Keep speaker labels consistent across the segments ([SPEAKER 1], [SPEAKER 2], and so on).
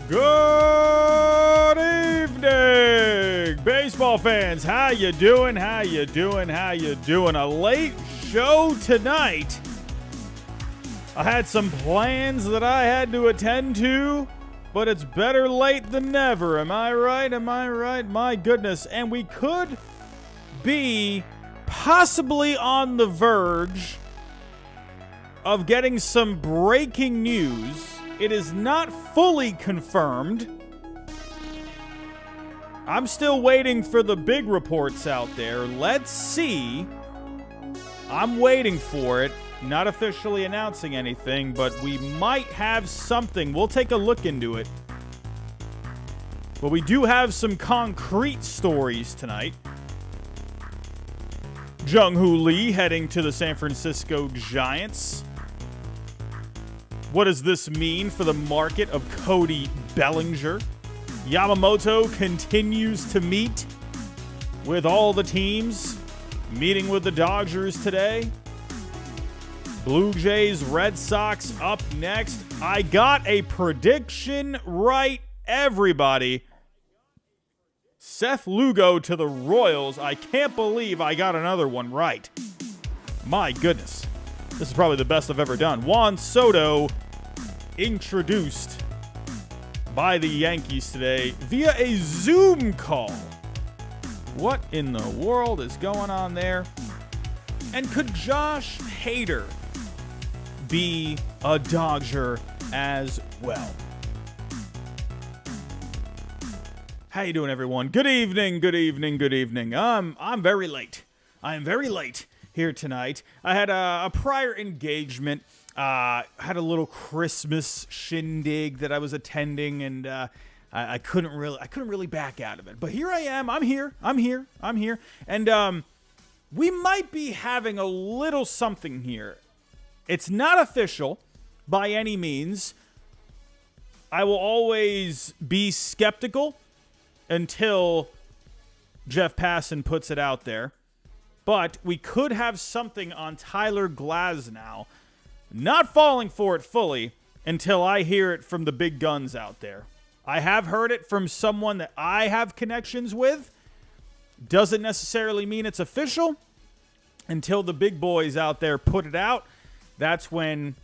[SPEAKER 1] Good evening, baseball fans. How you doing? How you doing? How you doing? A late show tonight. I had some plans that I had to attend to, but it's better late than never. Am I right? Am I right? My goodness. And we could be possibly on the verge of getting some breaking news. It is not fully confirmed. I'm still waiting for the big reports out there. Let's see. I'm waiting for it. Not officially announcing anything, but we might have something. We'll take a look into it. But we do have some concrete stories tonight. Jung Lee heading to the San Francisco Giants. What does this mean for the market of Cody Bellinger? Yamamoto continues to meet with all the teams, meeting with the Dodgers today. Blue Jays, Red Sox up next. I got a prediction right, everybody. Seth Lugo to the Royals. I can't believe I got another one right. My goodness. This is probably the best I've ever done. Juan Soto introduced by the Yankees today via a Zoom call. What in the world is going on there? And could Josh Hader be a Dodger as well? How you doing, everyone? Good evening, good evening, good evening. I'm very late. I am very late here tonight. I had a prior engagement. Had a little Christmas shindig that I was attending, and I couldn't really back out of it. But here I am. I'm here. And we might be having a little something here. It's not official by any means. I will always be skeptical until Jeff Passan puts it out there. But we could have something on Tyler Glasnow. Not falling for it fully until I hear it from the big guns out there. I have heard it from someone that I have connections with. Doesn't necessarily mean it's official until the big boys out there put it out. That's when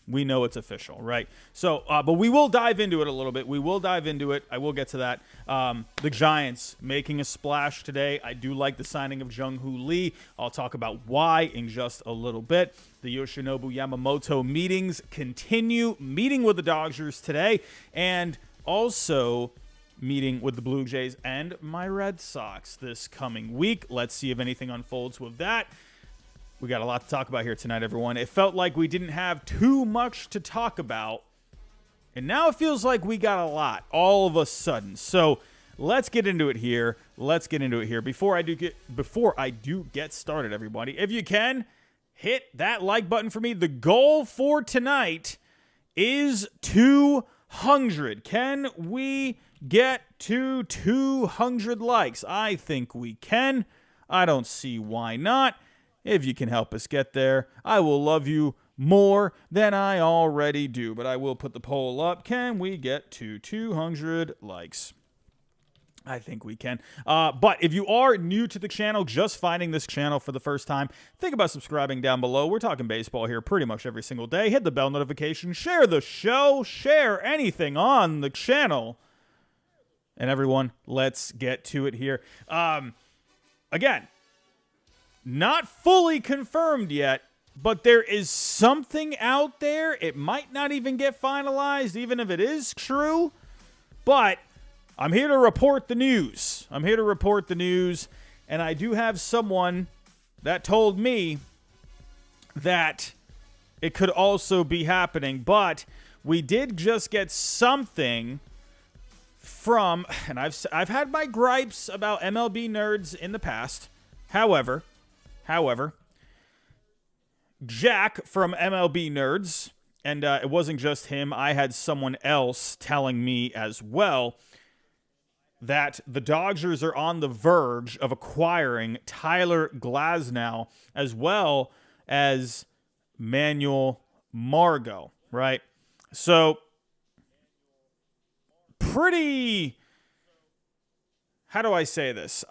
[SPEAKER 1] we know it's official, right? So, but we will dive into it a little bit. We will dive into it. I will get to that. The Giants making a splash today. I do like the signing of Jung Lee. I'll talk about why in just a little bit. The Yoshinobu Yamamoto meetings continue. Meeting with the Dodgers today, and also meeting with the Blue Jays and my Red Sox this coming week. Let's see if anything unfolds with that. We got a lot to talk about here tonight, everyone. It felt like we didn't have too much to talk about And now it feels like we got a lot all of a sudden. So let's get into it here. Before I do get started, everybody, if you can, hit that like button for me. The goal for tonight is 200. Can we get to 200 likes? I think we can. I don't see why not. If you can help us get there, I will love you more than I already do. But I will put the poll up. Can we get to 200 likes? I think we can. But if you are new to the channel, just finding this channel for the first time, think about subscribing down below. We're talking baseball here pretty much every single day. Hit the bell notification, share the show, share anything on the channel. And everyone, let's get to it here. Again, not fully confirmed yet, but there is something out there. It might not even get finalized, even if it is true. But I'm here to report the news. And I do have someone that told me that it could also be happening. But we did just get something from, and I've had my gripes about MLB nerds in the past. However, Jack from MLB Nerds, and it wasn't just him, I had someone else telling me as well that the Dodgers are on the verge of acquiring Tyler Glasnow as well as Manuel Margot, right? So, pretty, how do I say this?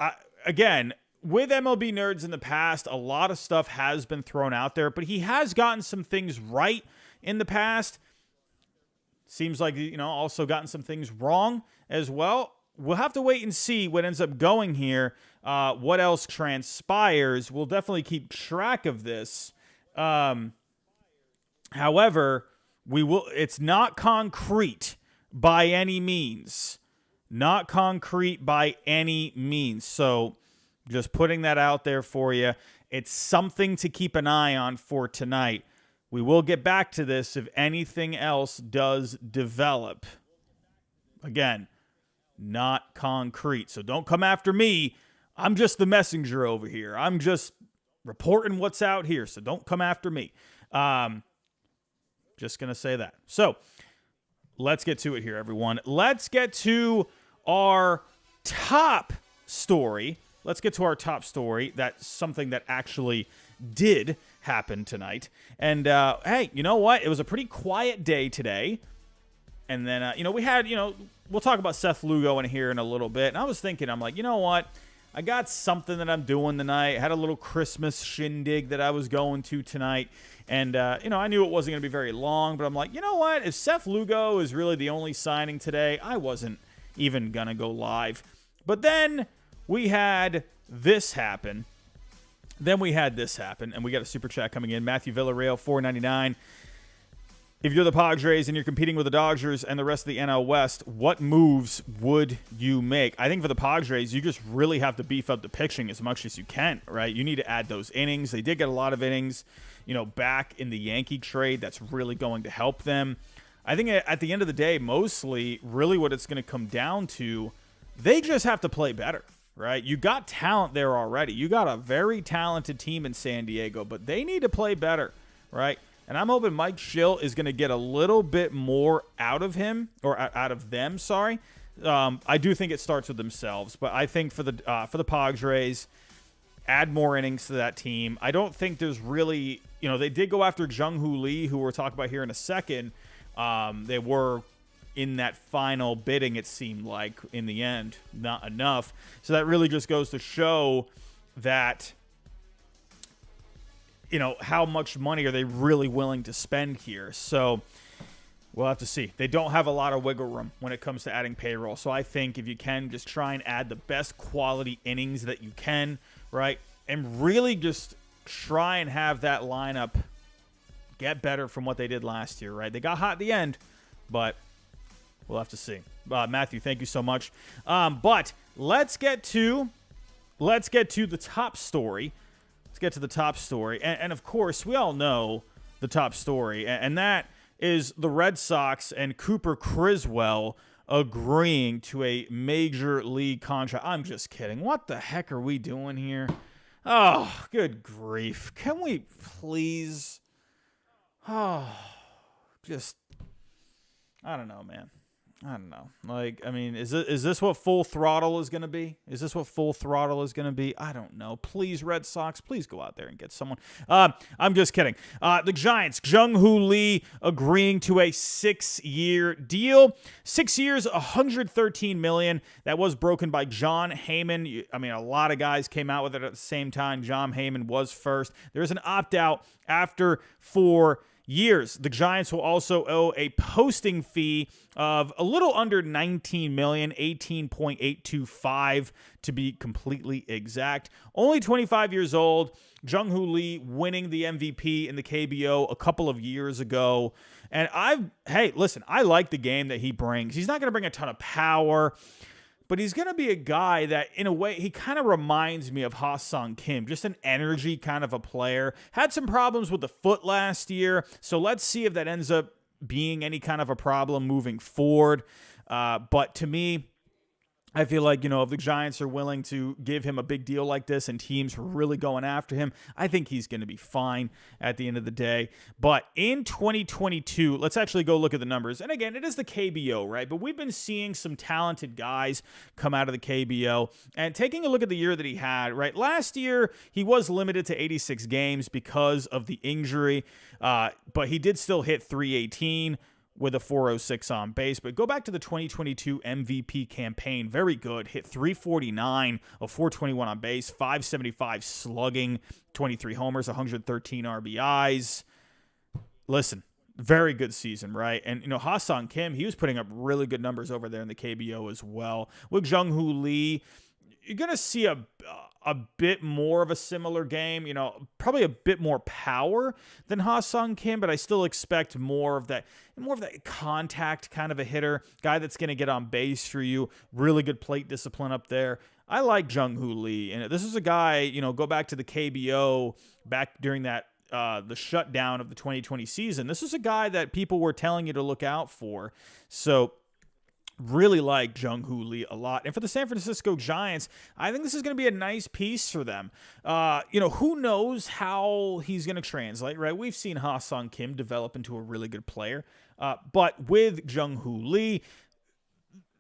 [SPEAKER 1] Again, with MLB Nerds in the past, a lot of stuff has been thrown out there, but he has gotten some things right in the past. Seems like, also gotten some things wrong as well. We'll have to wait and see what ends up going here, what else transpires. We'll definitely keep track of this. However, it's not concrete by any means. So, just putting that out there for you. It's something to keep an eye on for tonight. We will get back to this if anything else does develop. Again, not concrete. So don't come after me. I'm just the messenger over here. I'm just reporting what's out here. So don't come after me. Just going to say that. So let's get to it here, everyone. Let's get to our top story. That's something that actually did happen tonight. And, hey, you know what? It was a pretty quiet day today. And then, we had, we'll talk about Seth Lugo in here in a little bit. And I was thinking, I'm like, you know what? I got something that I'm doing tonight. I had a little Christmas shindig that I was going to tonight. And, I knew it wasn't going to be very long. But I'm like, you know what? If Seth Lugo is really the only signing today, I wasn't even going to go live. But then we had this happen. And we got a super chat coming in. Matthew Villarreal, $4.99. If you're the Padres and you're competing with the Dodgers and the rest of the NL West, what moves would you make? I think for the Padres, you just really have to beef up the pitching as much as you can, right? You need to add those innings. They did get a lot of innings, back in the Yankee trade. That's really going to help them. I think at the end of the day, mostly, really what it's going to come down to, they just have to play better. Right? You got talent there already. You got a very talented team in San Diego, but they need to play better, right? And I'm hoping Mike Schill is going to get a little bit more out of him, or out of them, sorry. I do think it starts with themselves, but I think for the Padres, add more innings to that team. I don't think there's really, they did go after Jung Lee, who we'll talk about here in a second. They were in that final bidding, it seemed like, in the end, not enough. So that really just goes to show that, how much money are they really willing to spend here. So we'll have to see. They don't have a lot of wiggle room when it comes to adding payroll. So I think if you can, just try and add the best quality innings that you can, right? And really just try and have that lineup get better from what they did last year, right? They got hot at the end, but we'll have to see. Matthew, thank you so much. But let's get to the top story. And of course, we all know the top story, and that is the Red Sox and Cooper Criswell agreeing to a major league contract. I'm just kidding. What the heck are we doing here? Oh, good grief. Can we please? Oh, just, I don't know, man. I don't know. Like, I mean, is this what full throttle is going to be? Is this what full throttle is going to be? I don't know. Please, Red Sox, please go out there and get someone. I'm just kidding. The Giants, Jung-Hoo Lee agreeing to a 6-year deal. 6 years, $113 million. That was broken by John Heyman. I mean, a lot of guys came out with it at the same time. John Heyman was first. There's an opt-out after 4 years. The Giants will also owe a posting fee of a little under $19 million, $18.825 to be completely exact. Only 25 years old. Jung-Hoo Lee winning the MVP in the KBO a couple of years ago. And hey, listen, I like the game that he brings. He's not going to bring a ton of power, but he's going to be a guy that, in a way, he kind of reminds me of Ha-Sung Kim, just an energy kind of a player. Had some problems with the foot last year, so let's see if that ends up being any kind of a problem moving forward. But to me, I feel like, if the Giants are willing to give him a big deal like this and teams are really going after him, I think he's going to be fine at the end of the day. But in 2022, let's actually go look at the numbers. And again, it is the KBO, right? But we've been seeing some talented guys come out of the KBO. And taking a look at the year that he had, right? Last year, he was limited to 86 games because of the injury. But he did still hit 318. With a 406 on base. But go back to the 2022 MVP campaign. Very good. Hit 349 of 421 on base, 575 slugging, 23 homers, 113 RBIs. Listen, very good season, right? And, Ha-Sung Kim, he was putting up really good numbers over there in the KBO as well. With Jung-Hoo Lee, you're going to see a bit more of a similar game, probably a bit more power than Ha-Sung Kim, but I still expect more of that contact kind of a hitter, guy that's going to get on base for you, really good plate discipline up there. I like Jung-Hoo Lee, and this is a guy, go back to the KBO back during that the shutdown of the 2020 season. This is a guy that people were telling you to look out for. So really like Jung-Hoo Lee a lot. And for the San Francisco Giants, I think this is going to be a nice piece for them. Who knows how he's going to translate, right? We've seen Ha-Sung Kim develop into a really good player. But with Jung-Hoo Lee,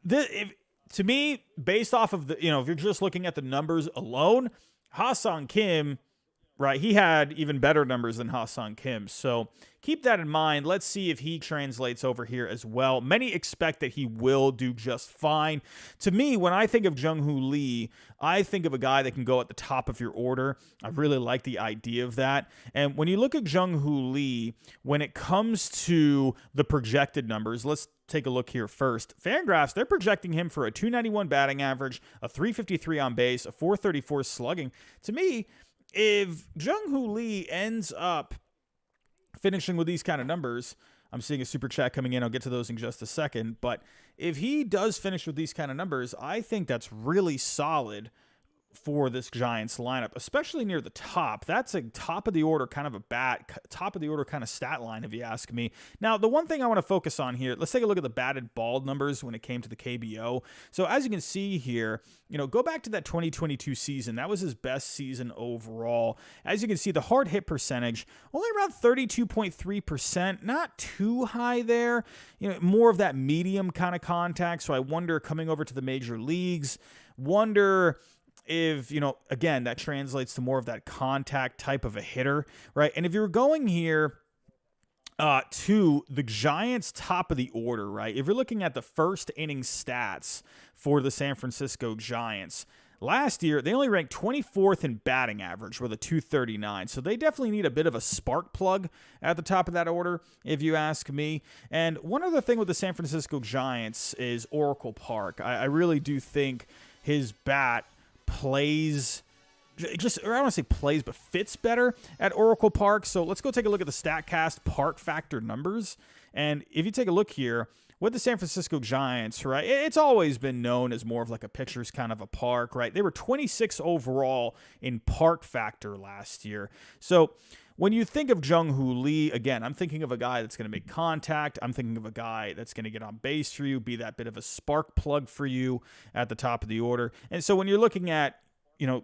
[SPEAKER 1] to me, based off of the, if you're just looking at the numbers alone, Ha-Sung Kim, right, he had even better numbers than Ha-Sung Kim. So keep that in mind. Let's see if he translates over here as well. Many expect that he will do just fine. To me, when I think of Jung-Hoo Lee, I think of a guy that can go at the top of your order. I really like the idea of that. And when you look at Jung-Hoo Lee, when it comes to the projected numbers, let's take a look here first. Fangraphs, they're projecting him for a 291 batting average, a 353 on base, a 434 slugging. To me, if Jung-Hoo Lee ends up finishing with these kind of numbers, I'm seeing a super chat coming in. I'll get to those in just a second. But if he does finish with these kind of numbers, I think that's really solid for this Giants lineup, especially near the top. That's a top of the order kind of top of the order kind of stat line, if you ask me. Now, the one thing I want to focus on here, let's take a look at the batted ball numbers when it came to the KBO. So as you can see here, go back to that 2022 season. That was his best season overall. As you can see, the hard hit percentage, only around 32.3%, not too high there. More of that medium kind of contact. So I wonder, coming over to the major leagues, if, again, that translates to more of that contact type of a hitter, right? And if you're going here to the Giants' top of the order, right? If you're looking at the first inning stats for the San Francisco Giants, last year, they only ranked 24th in batting average with a 239. So they definitely need a bit of a spark plug at the top of that order, if you ask me. And one other thing with the San Francisco Giants is Oracle Park. I really do think his bat plays, I don't want to say plays, but fits better at Oracle Park. So let's go take a look at the StatCast park factor numbers. And if you take a look here with the San Francisco Giants, right, it's always been known as more of like a pitcher's kind of a park, right? They were 26 overall in park factor last year. So when you think of Jung-Hoo Lee, again, I'm thinking of a guy that's going to make contact. I'm thinking of a guy that's going to get on base for you, be that bit of a spark plug for you at the top of the order. And so when you're looking at,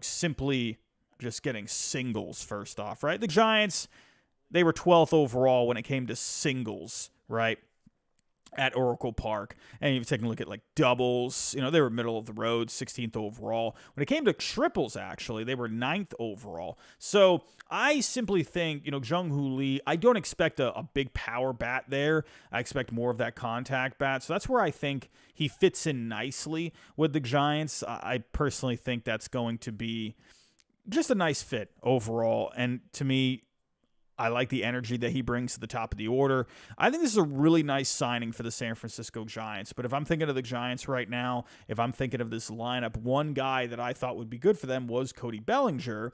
[SPEAKER 1] simply just getting singles first off, right? The Giants, they were 12th overall when it came to singles, right? At Oracle Park. And you've taken a look at like doubles, they were middle of the road, 16th overall. When it came to triples, actually, they were 9th overall. So I simply think, Jung-Hoo Lee, I don't expect a big power bat there. I expect more of that contact bat. So that's where I think he fits in nicely with the Giants. I personally think that's going to be just a nice fit overall. And to me, I like the energy that he brings to the top of the order. I think this is a really nice signing for the San Francisco Giants. But if I'm thinking of the Giants right now, if I'm thinking of this lineup, one guy that I thought would be good for them was Cody Bellinger,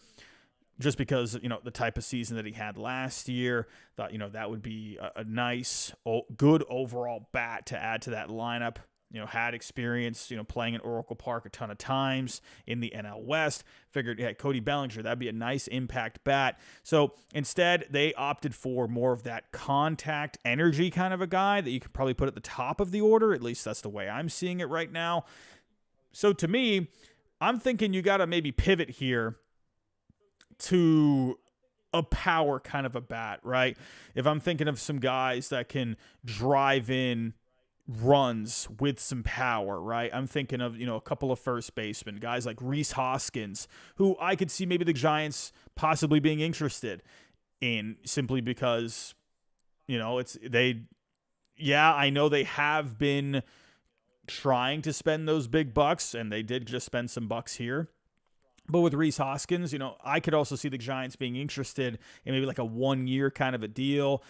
[SPEAKER 1] just because, the type of season that he had last year. Thought, that would be a nice, good overall bat to add to that lineup. Had experience, playing in Oracle Park a ton of times in the NL West. Figured, yeah, Cody Bellinger, that'd be a nice impact bat. So instead, they opted for more of that contact energy kind of a guy that you could probably put at the top of the order. At least that's the way I'm seeing it right now. So to me, I'm thinking you got to maybe pivot here to a power kind of a bat, right? If I'm thinking of some guys that can drive in runs with some power, right? I'm thinking of, a couple of first basemen, guys like Rhys Hoskins, who I could see maybe the Giants possibly being interested in, simply because, I know they have been trying to spend those big bucks, and they did just spend some bucks here. But with Rhys Hoskins, I could also see the Giants being interested in maybe like a 1-year kind of a deal,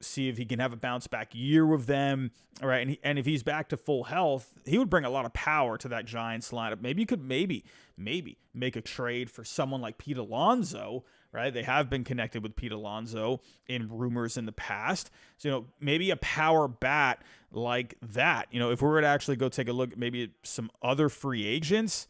[SPEAKER 1] see if he can have a bounce back year with them. All right. And if he's back to full health, he would bring a lot of power to that Giants lineup. Maybe you could maybe make a trade for someone like Pete Alonso, right? They have been connected with Pete Alonso in rumors in the past. So, maybe a power bat like that, if we were to actually go take a look at maybe some other free agents.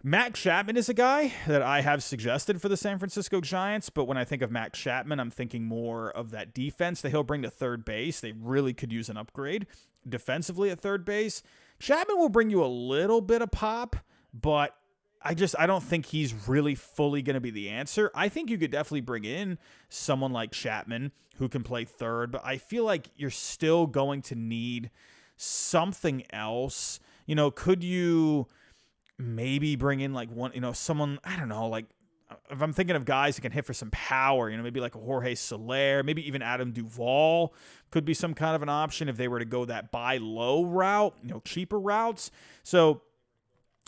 [SPEAKER 1] Matt Chapman is a guy that I have suggested for the San Francisco Giants, but when I think of Matt Chapman, I'm thinking more of that defense that he'll bring to third base. They really could use an upgrade defensively at third base. Chapman will bring you a little bit of pop, but I don't think he's really fully going to be the answer. I think you could definitely bring in someone like Chapman who can play third, but I feel like you're still going to need something else. Could you maybe bring in like one, someone, I don't know, like if I'm thinking of guys that can hit for some power, maybe like a Jorge Soler, maybe even Adam Duvall could be some kind of an option if they were to go that buy low route, cheaper routes. So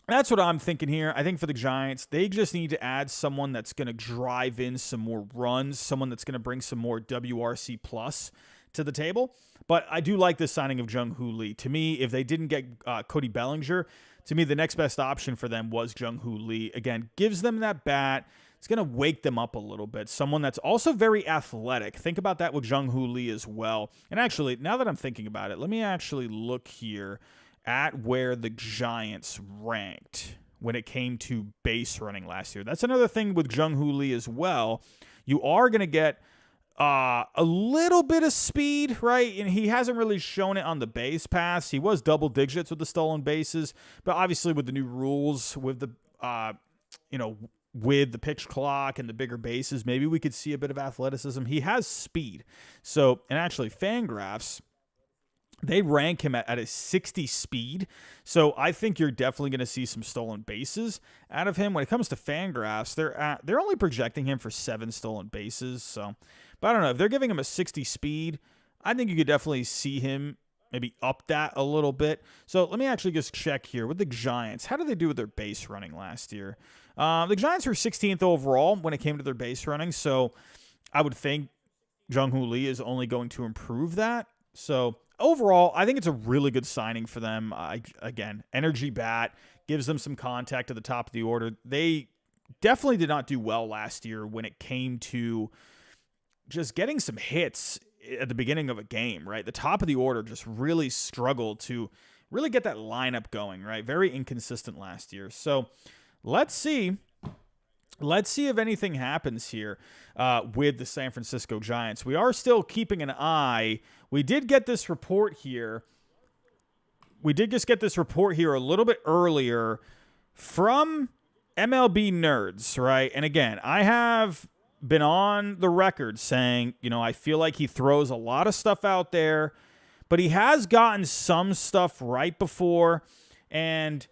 [SPEAKER 1] that's what I'm thinking here. I think for the Giants, they just need to add someone that's going to drive in some more runs, someone that's going to bring some more WRC plus to the table. But I do like this signing of Jung-Hoo Lee. To me, if they didn't get Cody Bellinger, to me, the next best option for them was Jung-Hoo Lee. Again, gives them that bat. It's going to wake them up a little bit. Someone that's also very athletic. Think about that with Jung-Hoo Lee as well. And actually, now that I'm thinking about it, let me actually look here at where the Giants ranked when it came to base running last year. That's another thing with Jung-Hoo Lee as well. You are going to get a little bit of speed, right? And he hasn't really shown it on the base pass. He was double digits with the stolen bases, but obviously with the new rules, with the, with the pitch clock and the bigger bases, maybe we could see a bit of athleticism. He has speed. So, and actually Fangraphs, they rank him at a 60 speed. So I think you're definitely going to see some stolen bases out of him. When it comes to Fangraphs, they're only projecting him for 7 stolen bases. So, but I don't know. If they're giving him a 60 speed, I think you could definitely see him maybe up that a little bit. So let me actually just check here with the Giants. How did they do with their base running last year? The Giants were 16th overall when it came to their base running. So I would think Jung-Hoo Lee is only going to improve that. So overall, I think it's a really good signing for them. Again, energy bat, gives them some contact at the top of the order. They definitely did not do well last year when it came to just getting some hits at the beginning of a game, right? The top of the order just really struggled to really get that lineup going, right? Very inconsistent last year. So let's see let's see if anything happens here with the San Francisco Giants. We are still keeping an eye. We did get this report here. We did just get this report here a little bit earlier from MLB Nerds, right? And again, I have been on the record saying, I feel like he throws a lot of stuff out there, but he has gotten some stuff right before. And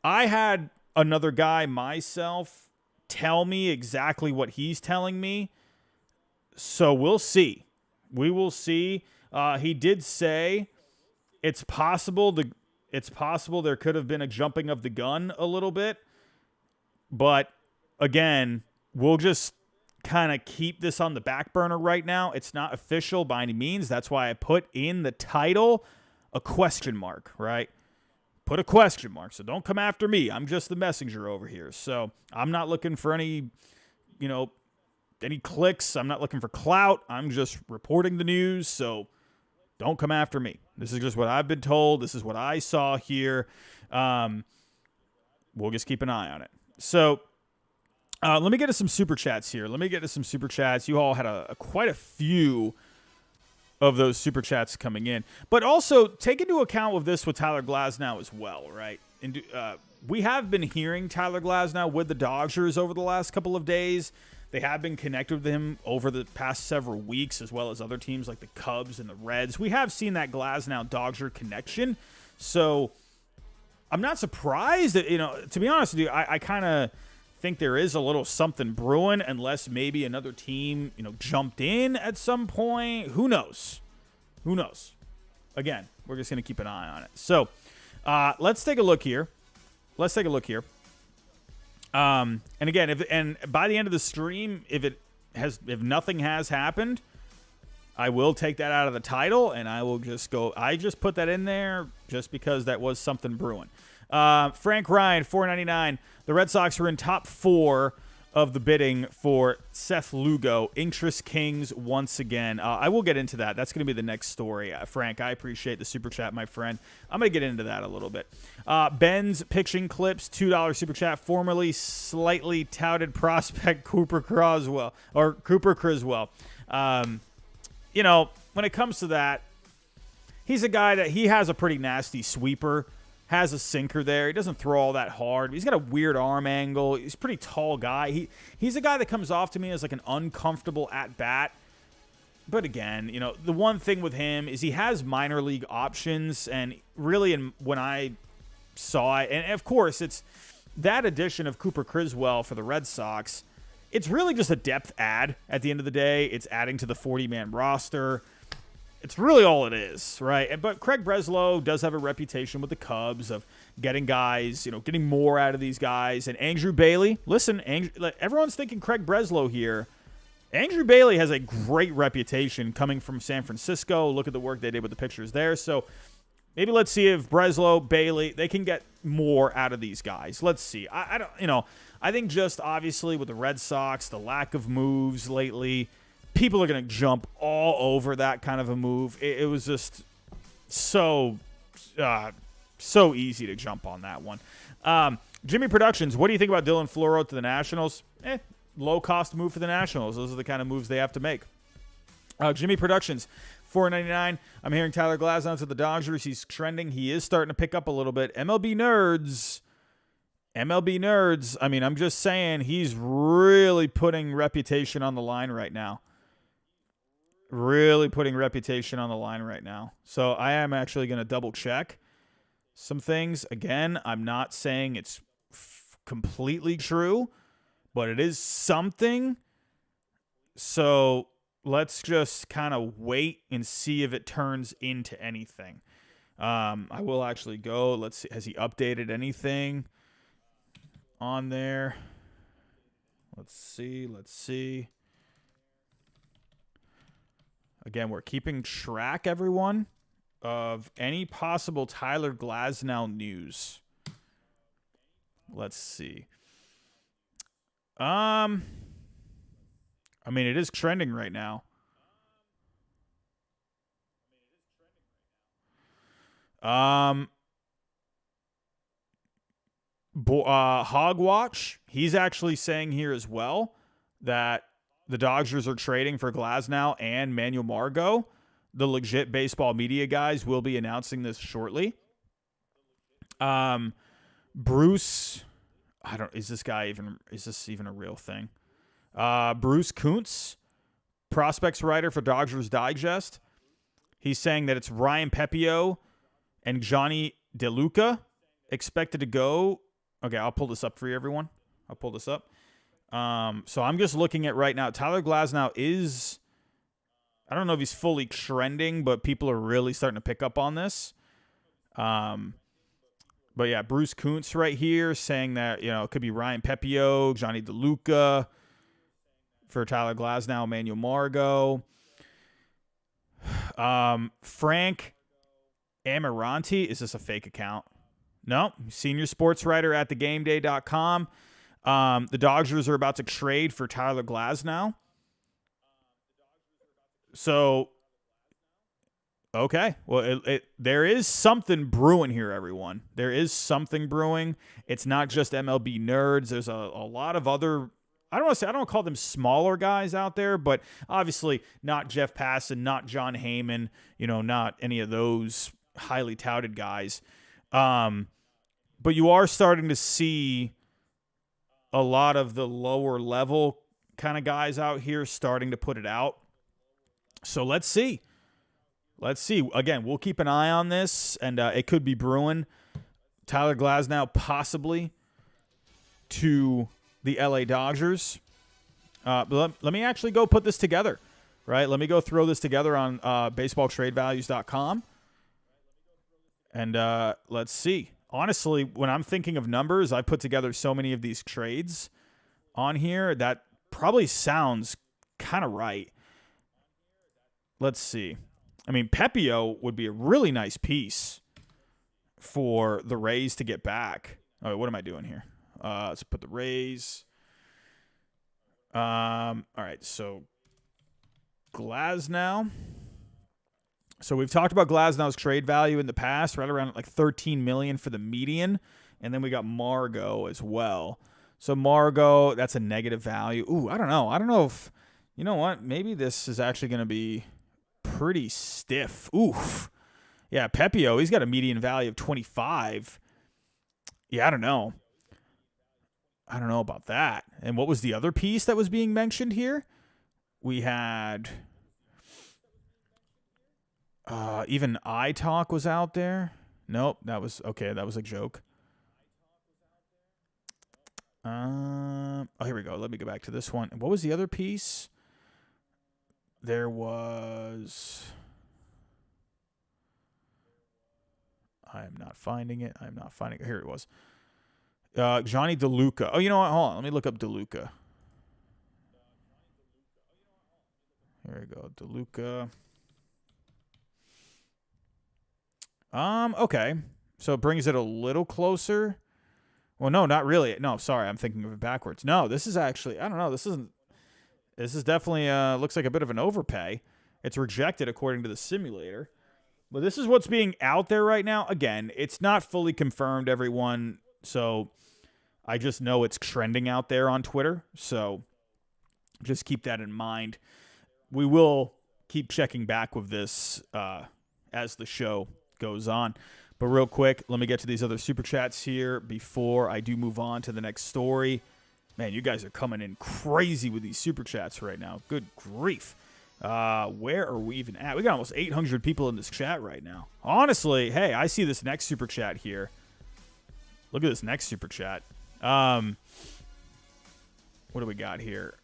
[SPEAKER 1] I had another guy myself tell me exactly what he's telling me. So we'll see. We will see. He did say it's possible there could have been a jumping of the gun a little bit. But again, we'll just kind of keep this on the back burner right now. It's not official by any means. That's why I put in the title a question mark, right? Put a question mark. So don't come after me. I'm just the messenger over here. So I'm not looking for any clicks. I'm not looking for clout. I'm just reporting the news. So don't come after me. This is just what I've been told. This is what I saw here. We'll just keep an eye on it. So let me get to some super chats here. You all had quite a few of those super chats coming in. But also, take into account with this with Tyler Glasnow as well, right? And we have been hearing Tyler Glasnow with the Dodgers over the last couple of days. They have been connected with him over the past several weeks, as well as other teams like the Cubs and the Reds. We have seen that Glasnow-Dodger connection. So I'm not surprised that, to be honest with you, I kind of think there is a little something brewing, unless maybe another team, jumped in at some point. Who knows? Again, we're just going to keep an eye on it. So let's take a look here. And again, by the end of the stream, if nothing has happened, I will take that out of the title, and I will just go. I just put that in there just because that was something brewing. Frank Ryan, $4.99. The Red Sox are in top 4 of the bidding for Seth Lugo. Interest Kings once again. I will get into that. That's going to be the next story. Frank, I appreciate the super chat, my friend. I'm going to get into that a little bit. Ben's pitching clips, $2 super chat. Formerly slightly touted prospect Cooper Criswell. When it comes to that, he's a guy that he has a pretty nasty sweeper. Has a sinker there. He doesn't throw all that hard. He's got a weird arm angle. He's a pretty tall guy. He's a guy that comes off to me as like an uncomfortable at-bat. But again, the one thing with him is he has minor league options. And really, when I saw it, and of course, it's that addition of Cooper Criswell for the Red Sox. It's really just a depth add at the end of the day. It's adding to the 40-man roster. It's really all it is, right? But Craig Breslow does have a reputation with the Cubs of getting guys, getting more out of these guys. And Andrew Bailey, listen, everyone's thinking Craig Breslow here. Andrew Bailey has a great reputation coming from San Francisco. Look at the work they did with the pitchers there. So maybe let's see if Breslow, Bailey, they can get more out of these guys. Let's see. I don't, I think just obviously with the Red Sox, the lack of moves lately, people are going to jump all over that kind of a move. It was just so easy to jump on that one. Jimmy Productions, what do you think about Dylan Floro to the Nationals? Low-cost move for the Nationals. Those are the kind of moves they have to make. Jimmy Productions, $4.99. I'm hearing Tyler Glasnow to the Dodgers. He's trending. He is starting to pick up a little bit. MLB Nerds. I mean, I'm just saying he's really putting reputation on the line right now. So I am actually going to double check some things. Again, I'm not saying it's completely true, but it is something. So let's just kind of wait and see if it turns into anything. I will actually go. Let's see. Has he updated anything on there? Let's see. Again, we're keeping track, everyone, of any possible Tyler Glasnow news. Let's see. I mean, it is trending right now. Hogwatch, he's actually saying here as well that the Dodgers are trading for Glasnow and Manuel Margot. The legit baseball media guys will be announcing this shortly. Bruce, is this even a real thing? Bruce Kuntz, prospects writer for Dodgers Digest. He's saying that it's Ryan Pepio and Johnny DeLuca expected to go. Okay, I'll pull this up for you, everyone. I'll pull this up. So I'm just looking at right now. Tyler Glasnow is, I don't know if he's fully trending, but people are really starting to pick up on this. But yeah, Bruce Kuntz right here saying that, it could be Ryan Pepio, Johnny DeLuca for Tyler Glasnow, Manuel Margot. Frank Amiranti, is this a fake account? No, senior sports writer at thegameday.com. The Dodgers are about to trade for Tyler Glasnow. So, okay. Well, there is something brewing here, everyone. There is something brewing. It's not just MLB nerds. There's a lot of other, I don't want to call them smaller guys out there, but obviously not Jeff Passan, not John Heyman, not any of those highly touted guys. But you are starting to see a lot of the lower level kind of guys out here starting to put it out. So let's see. Again, we'll keep an eye on this, and it could be brewing. Tyler Glasnow possibly to the LA Dodgers. But let me actually go put this together, right? Let me go throw this together on baseballtradevalues.com. And let's see. Honestly, when I'm thinking of numbers, I put together so many of these trades on here that probably sounds kind of right. Let's see. I mean, Pepio would be a really nice piece for the Rays to get back. All right, what am I doing here? Let's put the Rays. All right, so Glasnow. So we've talked about Glasnow's trade value in the past, right around like $13 million for the median, and then we got Margot as well. So Margot, that's a negative value. Ooh, I don't know if, you know what? Maybe this is actually going to be pretty stiff. Oof. Yeah, Pepio, he's got a median value of 25. Yeah, I don't know about that. And what was the other piece that was being mentioned here? We had even iTalk was out there. Nope, that was a joke. Here we go. Let me go back to this one. What was the other piece? There was, I am not finding it. Here it was. Johnny DeLuca. Oh, you know what? Hold on. Let me look up DeLuca. Here we go. DeLuca. Okay. So it brings it a little closer. Well, no, not really. No, sorry. I'm thinking of it backwards. No, this is actually, I don't know. This is definitely, looks like a bit of an overpay. It's rejected according to the simulator. But this is what's being out there right now. Again, it's not fully confirmed, everyone. So I just know it's trending out there on Twitter. So just keep that in mind. We will keep checking back with this as the show goes on. But real quick, let me get to these other super chats here before I do move on to the next story. Man, you guys are coming in crazy with these super chats right now. Good grief. Where are we even at? We got almost 800 people in this chat right now. Honestly, hey, I see this next super chat here. Look at this next super chat. What do we got here?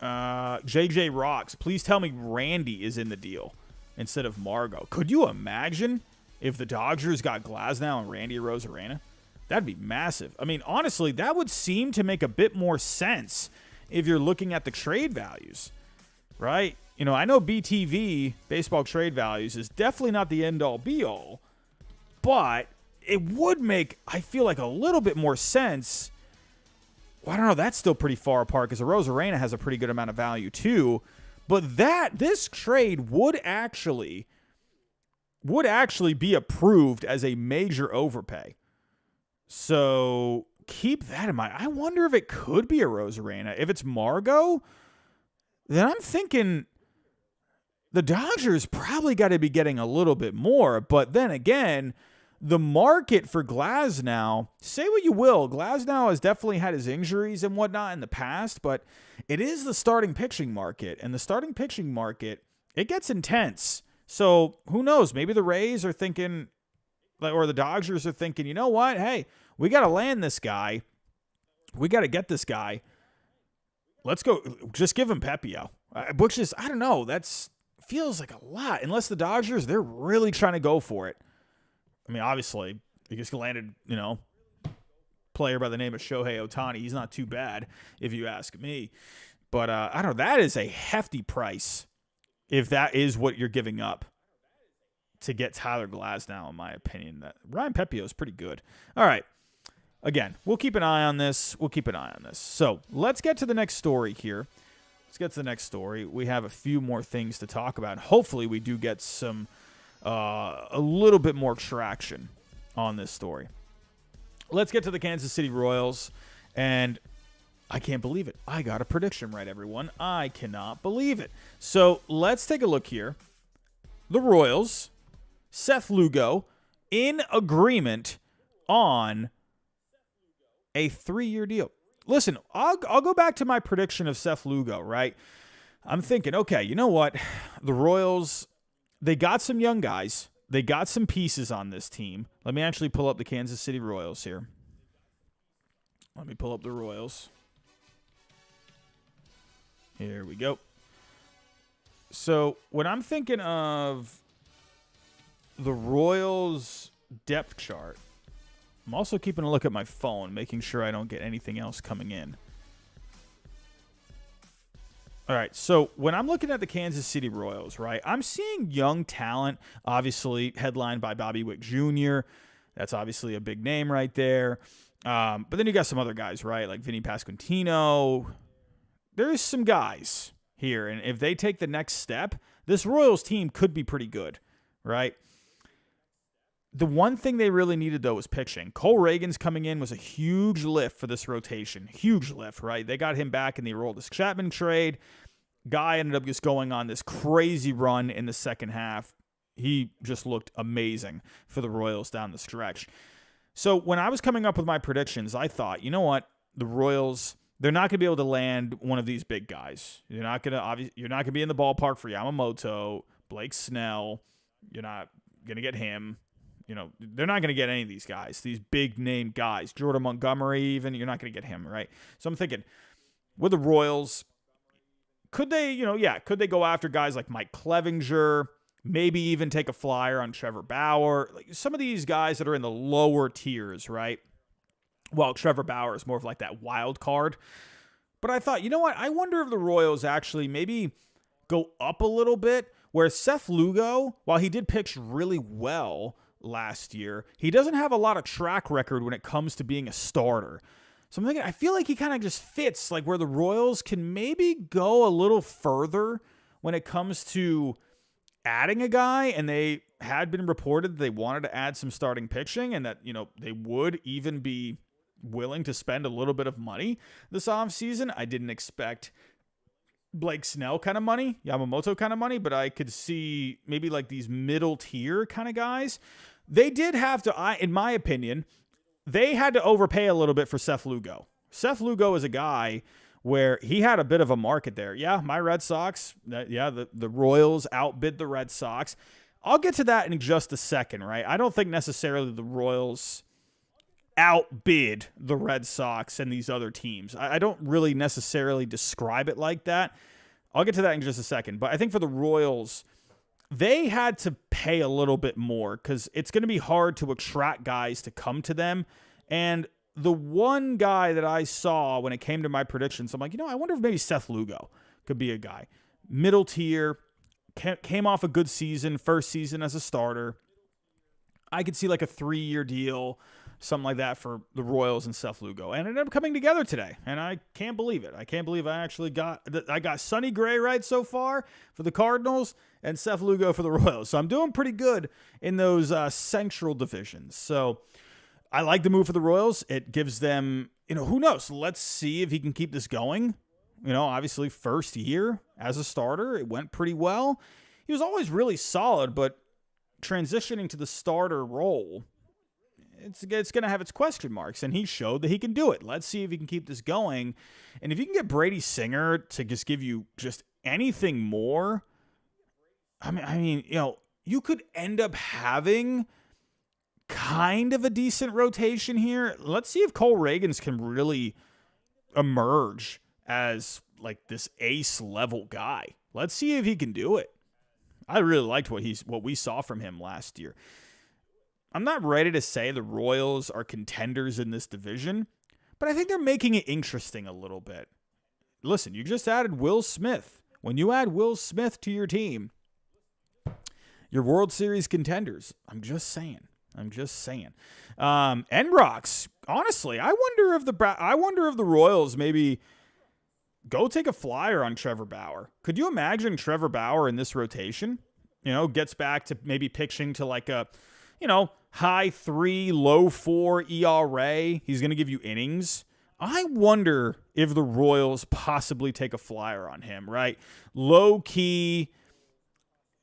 [SPEAKER 1] JJ Rocks, please tell me Randy is in the deal instead of Margot. Could you imagine if the Dodgers got Glasnow and Randy Arozarena? That'd be massive. I mean, honestly, that would seem to make a bit more sense if you're looking at the trade values, right? You know, I know BTV, baseball trade values, is definitely not the end-all, be-all, but it would make, I feel like, a little bit more sense. Well, I don't know. That's still pretty far apart because Arozarena has a pretty good amount of value too. But this trade would actually be approved as a major overpay. So keep that in mind. I wonder if it could be a Rosarena. If it's Margot, then I'm thinking the Dodgers probably got to be getting a little bit more. But then again, the market for Glasnow, say what you will, Glasnow has definitely had his injuries and whatnot in the past, but it is the starting pitching market. And the starting pitching market, it gets intense. So who knows? Maybe the Rays are thinking, or the Dodgers are thinking, you know what? Hey, we got to land this guy. We got to get this guy. Let's go. Just give him Pepio. Which is, I don't know. Feels like a lot. Unless the Dodgers, they're really trying to go for it. I mean, obviously, he just landed, player by the name of Shohei Ohtani. He's not too bad, if you ask me. But, I don't know. That is a hefty price if that is what you're giving up to get Tyler Glasnow, in my opinion. That Ryan Pepio is pretty good. All right. Again, we'll keep an eye on this. So let's get to the next story here. We have a few more things to talk about. Hopefully we do get some a little bit more traction on this story. Let's get to the Kansas City Royals. And I can't believe it. I got a prediction right, everyone. I cannot believe it. So let's take a look here. The Royals, Seth Lugo, in agreement on a 3-year deal. Listen, I'll go back to my prediction of Seth Lugo, right? I'm thinking, okay, you know what? The Royals, they got some young guys. They got some pieces on this team. Let me actually pull up the Kansas City Royals here. Let me pull up the Royals. Here we go. So when I'm thinking of the Royals depth chart, I'm also keeping a look at my phone, making sure I don't get anything else coming in. All right, so when I'm looking at the Kansas City Royals, right, I'm seeing young talent, obviously headlined by Bobby Wick Jr. That's obviously a big name right there. But then you got some other guys, right, like Vinny Pasquantino. There's some guys here, and if they take the next step, this Royals team could be pretty good, right? The one thing they really needed, though, was pitching. Cole Reagan's coming in was a huge lift for this rotation. Huge lift, right? They got him back in the Aroldis Chapman trade. Guy ended up just going on this crazy run in the second half. He just looked amazing for the Royals down the stretch. So when I was coming up with my predictions, I thought, you know what? The Royals, they're not going to be able to land one of these big guys. You're not going to be in the ballpark for Yamamoto, Blake Snell. You're not going to get him. They're not going to get any of these guys, these big-name guys. Jordan Montgomery even, you're not going to get him, right? So I'm thinking, with the Royals, could they go after guys like Mike Clevinger, maybe even take a flyer on Trevor Bauer, like some of these guys that are in the lower tiers, right? Well, Trevor Bauer is more of like that wild card. But I thought, you know what? I wonder if the Royals actually maybe go up a little bit, where Seth Lugo, while he did pitch really well last year, he doesn't have a lot of track record when it comes to being a starter. So I'm thinking, I feel like he kind of just fits like where the Royals can maybe go a little further when it comes to adding a guy, and they had been reported they wanted to add some starting pitching, and that, they would even be willing to spend a little bit of money this offseason. I didn't expect Blake Snell kind of money, Yamamoto kind of money, but I could see maybe like these middle tier kind of guys. They did have to, in my opinion, they had to overpay a little bit for Seth Lugo. Seth Lugo is a guy where he had a bit of a market there. Yeah, my Red Sox, the Royals outbid the Red Sox. I'll get to that in just a second, right? I don't think necessarily the Royals outbid the Red Sox and these other teams. I don't really necessarily describe it like that. I'll get to that in just a second. But I think for the Royals, they had to pay a little bit more because it's going to be hard to attract guys to come to them. And the one guy that I saw when it came to my predictions, I'm like, I wonder if maybe Seth Lugo could be a guy. Middle tier, came off a good season, first season as a starter. I could see like a 3-year deal, something like that for the Royals and Seth Lugo. And it ended up coming together today, and I can't believe it. I can't believe I actually got Sonny Gray right so far for the Cardinals and Seth Lugo for the Royals. So I'm doing pretty good in those central divisions. So I like the move for the Royals. It gives them, who knows? Let's see if he can keep this going. Obviously first year as a starter, it went pretty well. He was always really solid, but transitioning to the starter role, it's going to have its question marks, and he showed that he can do it. Let's see if he can keep this going. And if you can get Brady Singer to just give you just anything more, you could end up having kind of a decent rotation here. Let's see if Cole Reagans can really emerge as like this ace level guy. Let's see if he can do it. I really liked what we saw from him last year. I'm not ready to say the Royals are contenders in this division, but I think they're making it interesting a little bit. Listen, you just added Will Smith. When you add Will Smith to your team, you're World Series contenders. I'm just saying. Enrocks, honestly, I wonder if the Royals maybe go take a flyer on Trevor Bauer. Could you imagine Trevor Bauer in this rotation? Gets back to maybe pitching to like a, high 3, low 4 ERA. He's going to give you innings. I wonder if the Royals possibly take a flyer on him, right? Low-key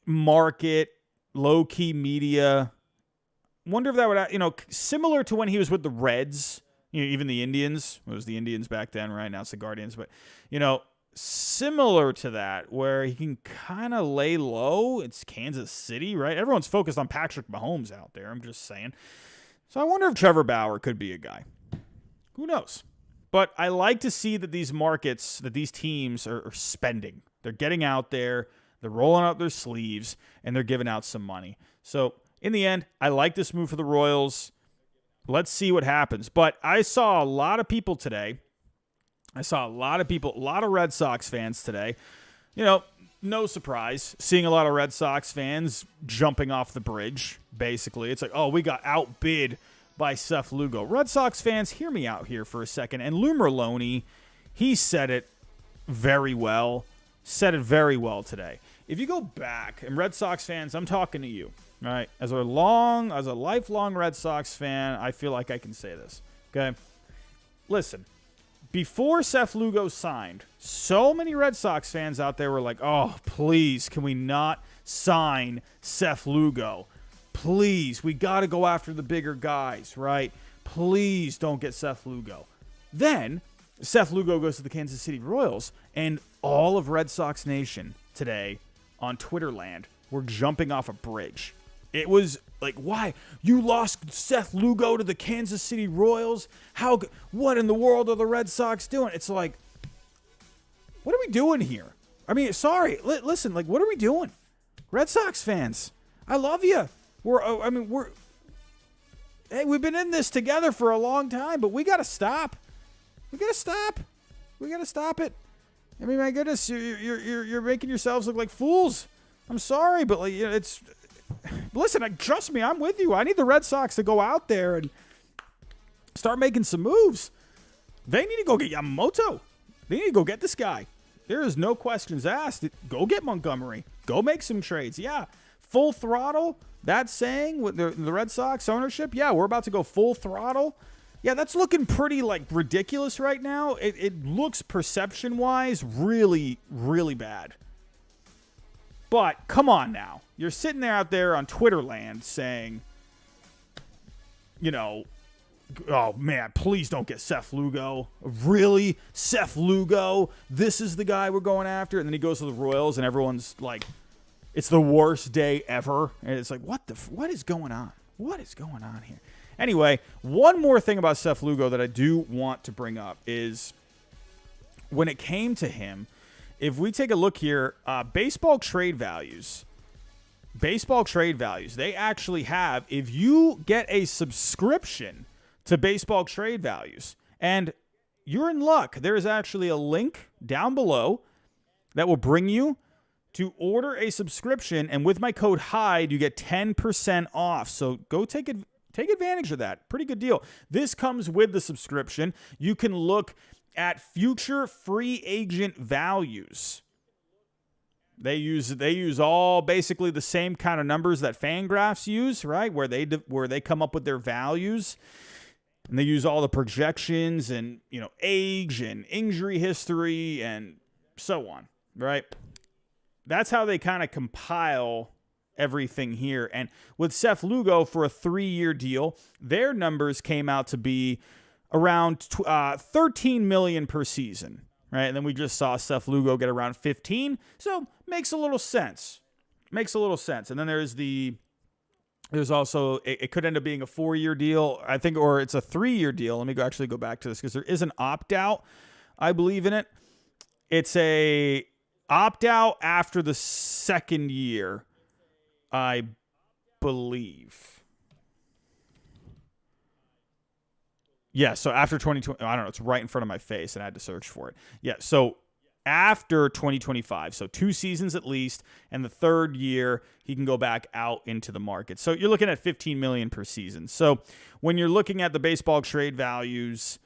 [SPEAKER 1] market, low-key media. Wonder if that would, similar to when he was with the Reds, even the Indians. It was the Indians back then, right? Now it's the Guardians. But, similar to that, where he can kind of lay low. It's Kansas City, right? Everyone's focused on Patrick Mahomes out there. I'm just saying. So I wonder if Trevor Bauer could be a guy. Who knows? But I like to see that these markets, that these teams are spending. They're getting out there. They're rolling up their sleeves, and they're giving out some money. So in the end, I like this move for the Royals. Let's see what happens. But I saw a lot of people today. A lot of Red Sox fans today. No surprise, seeing a lot of Red Sox fans jumping off the bridge, basically. It's like, oh, we got outbid by Seth Lugo. Red Sox fans, hear me out here for a second. And Lou Merlone, he said it very well. Today. If you go back, and Red Sox fans, I'm talking to you. All right, as a lifelong Red Sox fan, I feel like I can say this. Okay, listen. Before Seth Lugo signed, so many Red Sox fans out there were like, "Oh, please, can we not sign Seth Lugo? Please, we got to go after the bigger guys, right? Please don't get Seth Lugo." Then Seth Lugo goes to the Kansas City Royals, and all of Red Sox Nation today on Twitter land were jumping off a bridge. It was like, why? You lost Seth Lugo to the Kansas City Royals? What in the world are the Red Sox doing? It's like, what are we doing here? I mean, sorry. Listen, like, what are we doing? Red Sox fans, I love you. Hey, we've been in this together for a long time, but we got to stop. We got to stop it. I mean, my goodness, you're making yourselves look like fools. I'm sorry, but like, it's... Listen, trust me, I'm with you. I need the Red Sox to go out there and start making some moves. They need to go get Yamamoto. They need to go get this guy. There is no questions asked. Go get Montgomery. Go make some trades. Yeah, full throttle. That saying with the Red Sox ownership, yeah, we're about to go full throttle. Yeah, that's looking pretty like ridiculous right now. It looks perception-wise really, really bad. But come on now. You're sitting there out there on Twitter land saying, oh man, please don't get Seth Lugo. Really? Seth Lugo? This is the guy we're going after? And then he goes to the Royals and everyone's like, it's the worst day ever. And it's like, what is going on? What is going on here? Anyway, one more thing about Seth Lugo that I do want to bring up is when it came to him, if we take a look here, baseball trade values, they actually have, if you get a subscription to baseball trade values, and you're in luck, there is actually a link down below that will bring you to order a subscription, and with my code HYDE, you get 10% off. So go take advantage of that. Pretty good deal. This comes with the subscription. You can look at future free agent values. They use all basically the same kind of numbers that Fangraphs use, right? Where they come up with their values. And they use all the projections and, age and injury history and so on, right? That's how they kind of compile everything here. And with Seth Lugo for a 3-year deal, their numbers came out to be around $13 million per season, right? And then we just saw Seth Lugo get around 15, so makes a little sense. Makes a little sense. And then there's also, it could end up being a 4-year deal, I think, or it's a 3-year deal. Let me actually go back to this because there is an opt-out, I believe, in it. It's a opt-out after the 2nd year, I believe. Yeah, so after 2020, I don't know, it's right in front of my face, and I had to search for it. Yeah, so after 2025, so 2 seasons at least, and the 3rd year, he can go back out into the market. So you're looking at $15 million per season. So when you're looking at the baseball trade values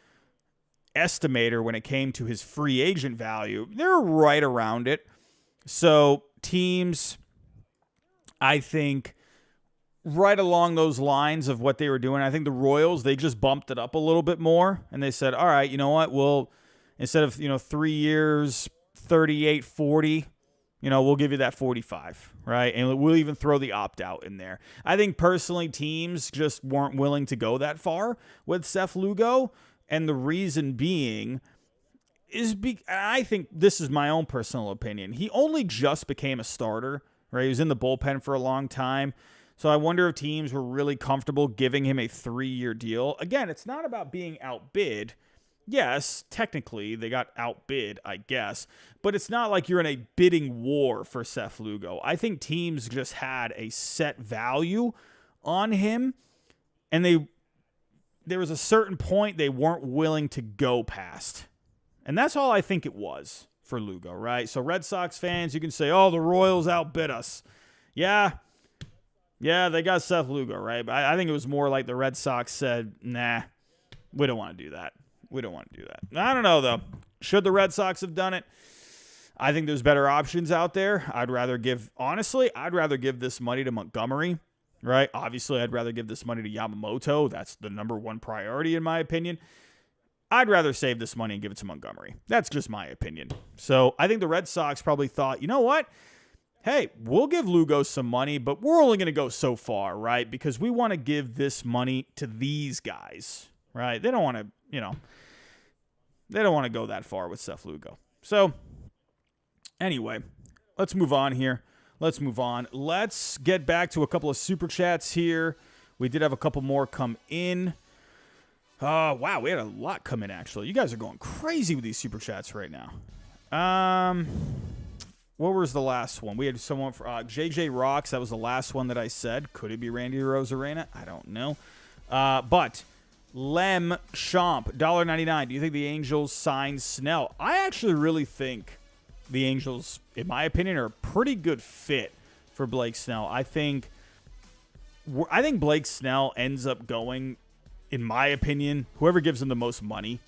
[SPEAKER 1] estimator when it came to his free agent value, they're right around it. So teams, I think, right along those lines of what they were doing. I think the Royals, they just bumped it up a little bit more, and they said, all right, you know what, we'll, instead of, 3 years, 38, 40, we'll give you that 45, right? And we'll even throw the opt-out in there. I think personally teams just weren't willing to go that far with Seth Lugo, and the reason being is, I think this is my own personal opinion, he only just became a starter, right? He was in the bullpen for a long time. So I wonder if teams were really comfortable giving him a 3-year deal. Again, it's not about being outbid. Yes, technically they got outbid, I guess, but it's not like you're in a bidding war for Seth Lugo. I think teams just had a set value on him, and there was a certain point they weren't willing to go past. And that's all I think it was for Lugo, right? So Red Sox fans, you can say, oh, the Royals outbid us. Yeah, they got Seth Lugo, right? But I think it was more like the Red Sox said, nah, we don't want to do that. I don't know, though. Should the Red Sox have done it? I think there's better options out there. I'd rather give this money to Montgomery, right? Obviously, I'd rather give this money to Yamamoto. That's the number one priority, in my opinion. I'd rather save this money and give it to Montgomery. That's just my opinion. So I think the Red Sox probably thought, you know what? Hey, we'll give Lugo some money, but we're only going to go so far, right? Because we want to give this money to these guys, right? They don't want to, they don't want to go that far with Seth Lugo. So anyway, let's move on here. Let's get back to a couple of super chats here. We did have a couple more come in. Wow, we had a lot come in, actually. You guys are going crazy with these super chats right now. What was the last one? We had someone for JJ Rocks. That was the last one that I said. Could it be Randy Rosarena? I don't know. But Lem Champ, $1.99. Do you think the Angels sign Snell? I actually really think the Angels, in my opinion, are a pretty good fit for Blake Snell. I think Blake Snell ends up going, in my opinion, whoever gives him the most money,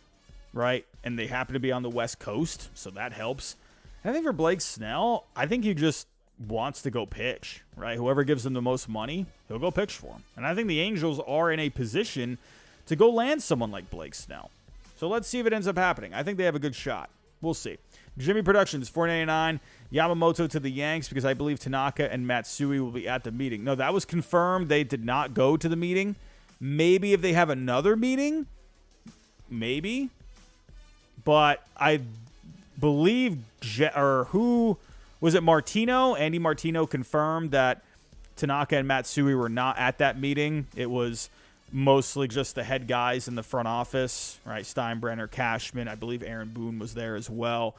[SPEAKER 1] right? And they happen to be on the West Coast, so that helps. And I think for Blake Snell, I think he just wants to go pitch, right? Whoever gives him the most money, he'll go pitch for him. And I think the Angels are in a position to go land someone like Blake Snell. So let's see if it ends up happening. I think they have a good shot. We'll see. Jimmy Productions, $4.99. Yamamoto to the Yanks because I believe Tanaka and Matsui will be at the meeting. No, that was confirmed. They did not go to the meeting. Maybe if they have another meeting, maybe. But I believe, who was it? Martino? Andy Martino confirmed that Tanaka and Matsui were not at that meeting. It was mostly just the head guys in the front office, right? Steinbrenner, Cashman. I believe Aaron Boone was there as well.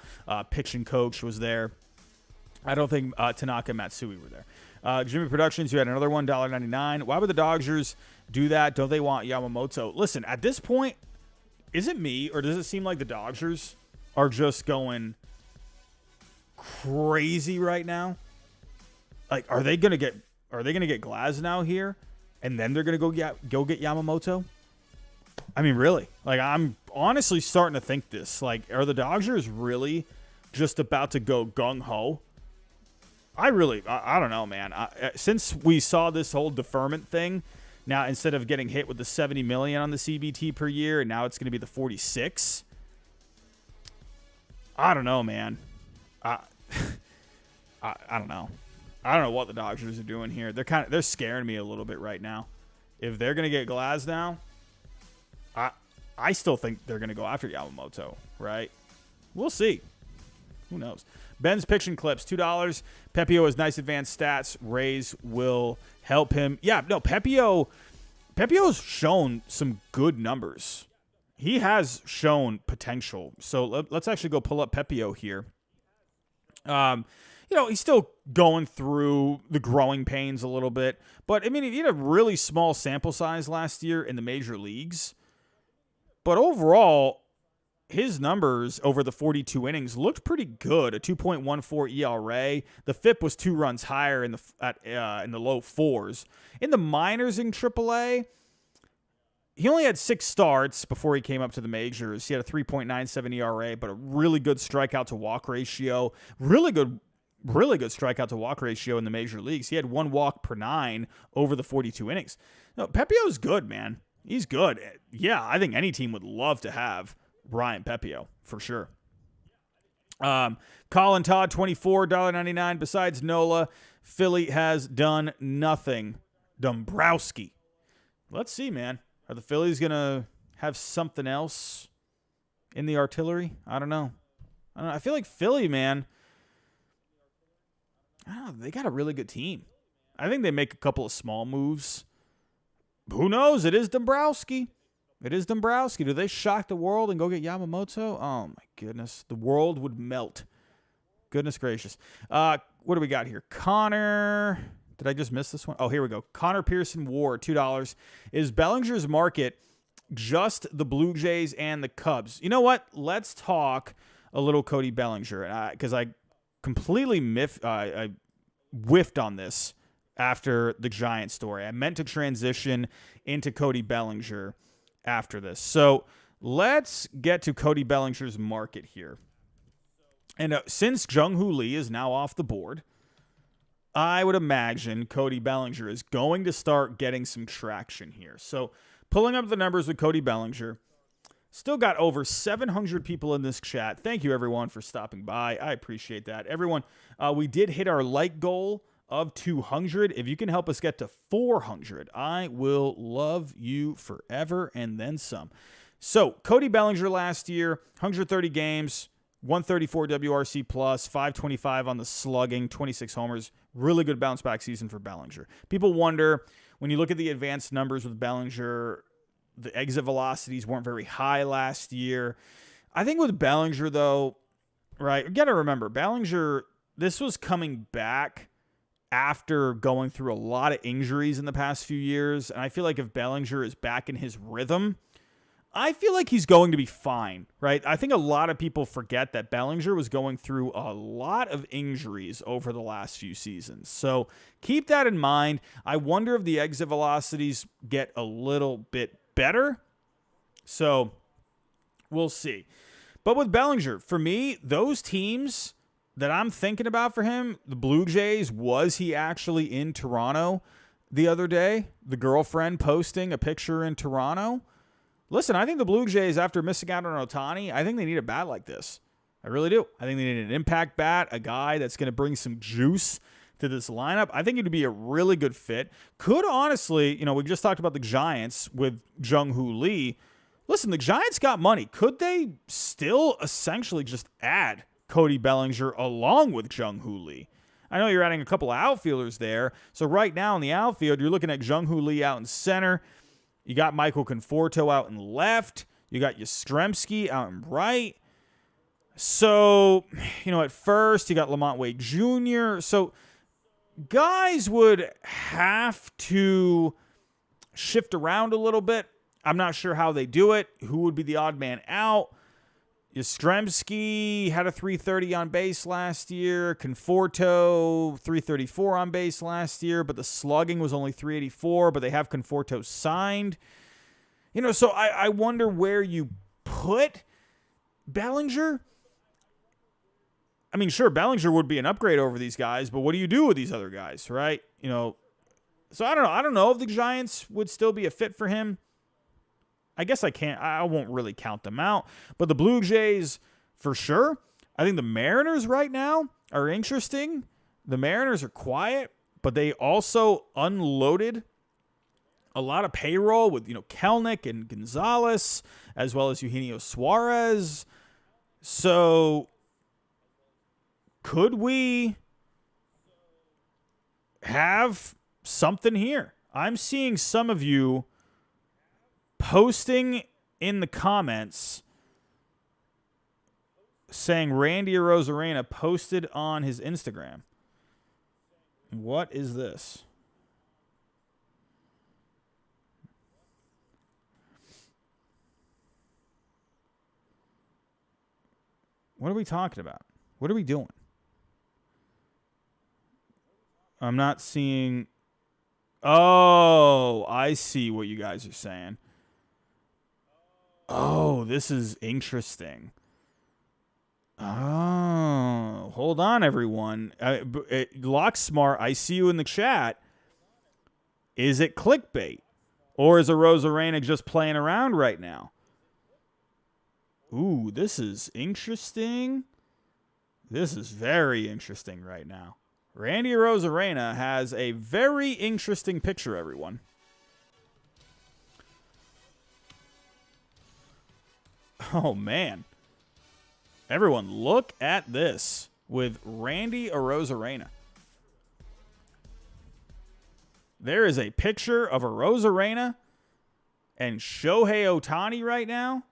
[SPEAKER 1] Pitching coach was there. I don't think Tanaka and Matsui were there. Jimmy Productions, you had another one, $1.99. Why would the Dodgers do that? Don't they want Yamamoto? Listen, at this point, is it me or does it seem like the Dodgers are just going crazy right now? Like, are they gonna get Glasnow here, and then they're gonna go get Yamamoto? I mean, really? Like, I'm honestly starting to think this. Like, are the Dodgers really just about to go gung ho? I don't know, man. Since we saw this whole deferment thing, Now, instead of getting hit with the 70 million on the CBT per year, and now it's going to be the 46. I don't know, man. I don't know. I don't know what the Dodgers are doing here. They're scaring me a little bit right now. If they're going to get Glasnow, I still think they're going to go after Yamamoto, right? We'll see. Who knows? Ben's pitching clips, $2. Pepio has nice advanced stats. Rays will help him. Yeah, no, Pepio's shown some good numbers. He has shown potential. So let's actually go pull up Pepio here. He's still going through the growing pains a little bit. But, I mean, he had a really small sample size last year in the major leagues. But overall, his numbers over the 42 innings looked pretty good. A 2.14 ERA. The FIP was 2 runs higher in the low fours. In the minors in AAA, he only had 6 starts before he came up to the majors. He had a 3.97 ERA, but a really good strikeout to walk ratio. Really good strikeout to walk ratio in the major leagues. He had 1 walk per 9 over the 42 innings. No, Pepio's good, man. He's good. Yeah, I think any team would love to have Ryan Pepio, for sure. Colin Todd, $24, $1.99. Besides Nola, Philly has done nothing. Dombrowski. Let's see, man. Are the Phillies going to have something else in the artillery? I don't know. I feel like Philly, man, I don't know, they got a really good team. I think they make a couple of small moves. Who knows? It is Dombrowski. Do they shock the world and go get Yamamoto? Oh, my goodness. The world would melt. Goodness gracious. What do we got here? Connor. Did I just miss this one? Oh, here we go. Connor Pearson Ward, $2. Is Bellinger's market just the Blue Jays and the Cubs? You know what? Let's talk a little Cody Bellinger, because I completely whiffed on this after the Giants story. I meant to transition into Cody Bellinger after this. So let's get to Cody Bellinger's market here. And since Jung-Hoo Lee is now off the board, I would imagine Cody Bellinger is going to start getting some traction here. So pulling up the numbers with Cody Bellinger, still got over 700 people in this chat. Thank you, everyone, for stopping by. I appreciate that. Everyone, we did hit our like goal of 200. If you can help us get to 400, I will love you forever and then some. So Cody Bellinger last year, 130 games, 134 WRC plus, 525 on the slugging, 26 homers. Really good bounce back season for Bellinger. People wonder, when you look at the advanced numbers with Bellinger, the exit velocities weren't very high last year. I think with Bellinger, though, right, you got to remember, Bellinger, this was coming back after going through a lot of injuries in the past few years. And I feel like if Bellinger is back in his rhythm, I feel like he's going to be fine, right? I think a lot of people forget that Bellinger was going through a lot of injuries over the last few seasons. So keep that in mind. I wonder if the exit velocities get a little bit better. So we'll see. But with Bellinger, for me, those teams that I'm thinking about for him, the Blue Jays, was he actually in Toronto the other day? The girlfriend posting a picture in Toronto? Listen, I think the Blue Jays, after missing out on Ohtani, I think they need a bat like this. I really do. I think they need an impact bat, a guy that's going to bring some juice to this lineup. I think it'd be a really good fit. Could honestly, we just talked about the Giants with Jung-Hoo Lee. Listen, the Giants got money. Could they still essentially just add Cody Bellinger along with Jung-Hoo Lee? I know you're adding a couple of outfielders there. So right now in the outfield, you're looking at Jung-Hoo Lee out in center. You got Michael Conforto out in left. You got Yastrzemski out in right. So, at first, you got Lamont Wade Jr. So, guys would have to shift around a little bit. I'm not sure how they do it. Who would be the odd man out? Yastrzemski had a 330 on base last year. Conforto, 334 on base last year, but the slugging was only 384, but they have Conforto signed. So I wonder where you put Bellinger. I mean, sure, Bellinger would be an upgrade over these guys, but what do you do with these other guys, right? So I don't know. I don't know if the Giants would still be a fit for him. I guess I won't really count them out. But the Blue Jays, for sure. I think the Mariners right now are interesting. The Mariners are quiet, but they also unloaded a lot of payroll with, Kelnick and Gonzalez, as well as Eugenio Suarez. So could we have something here? I'm seeing some of you posting in the comments saying Randy Arozarena posted on his Instagram. What is this? What are we talking about? What are we doing? I'm not seeing. Oh, I see what you guys are saying. Oh, this is interesting. Oh, hold on, everyone. Locksmart, I see you in the chat. Is it clickbait? Or is Arozarena just playing around right now? Ooh, this is interesting. This is very interesting right now. Randy Arozarena has a very interesting picture, everyone. Oh, man. Everyone, look at this with Randy Arozarena. There is a picture of Arozarena and Shohei Ohtani right now.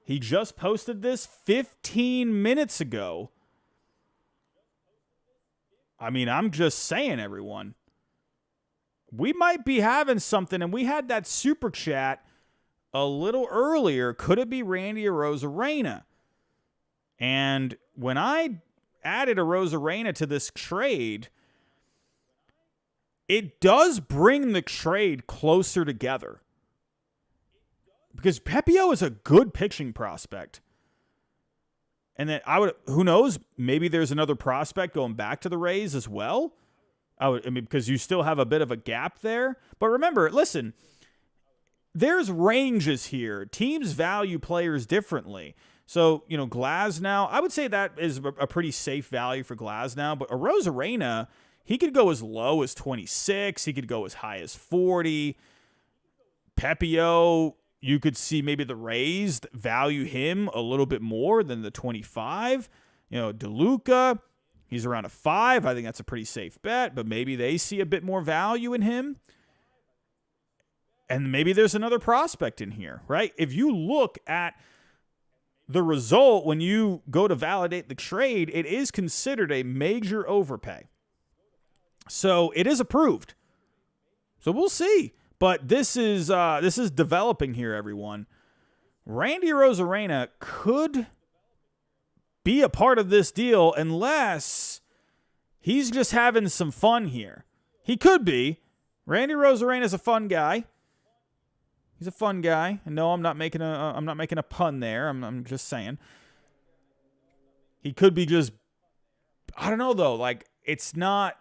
[SPEAKER 1] He just posted this 15 minutes ago. I mean, I'm just saying, everyone. We might be having something, and we had that super chat a little earlier. Could it be Randy Arozarena? And when I added Arozarena to this trade, it does bring the trade closer together. Because Pepio is a good pitching prospect. And then who knows, maybe there's another prospect going back to the Rays as well. Because you still have a bit of a gap there. But remember, listen, there's ranges here. Teams value players differently. So, Glasnow, I would say that is a pretty safe value for Glasnow. But Arozarena, he could go as low as 26. He could go as high as 40. Pepio, you could see maybe the Rays value him a little bit more than the 25. DeLuca, he's around a 5. I think that's a pretty safe bet, but maybe they see a bit more value in him. And maybe there's another prospect in here, right? If you look at the result when you go to validate the trade, it is considered a major overpay. So it is approved. So we'll see. But this is developing here, everyone. Randy Arozarena could be a part of this deal unless he's just having some fun here. He could be. Randy Arozarena is a fun guy. He's a fun guy. And no, I'm not making a pun there. I'm just saying. He could be just, I don't know though. Like, it's not.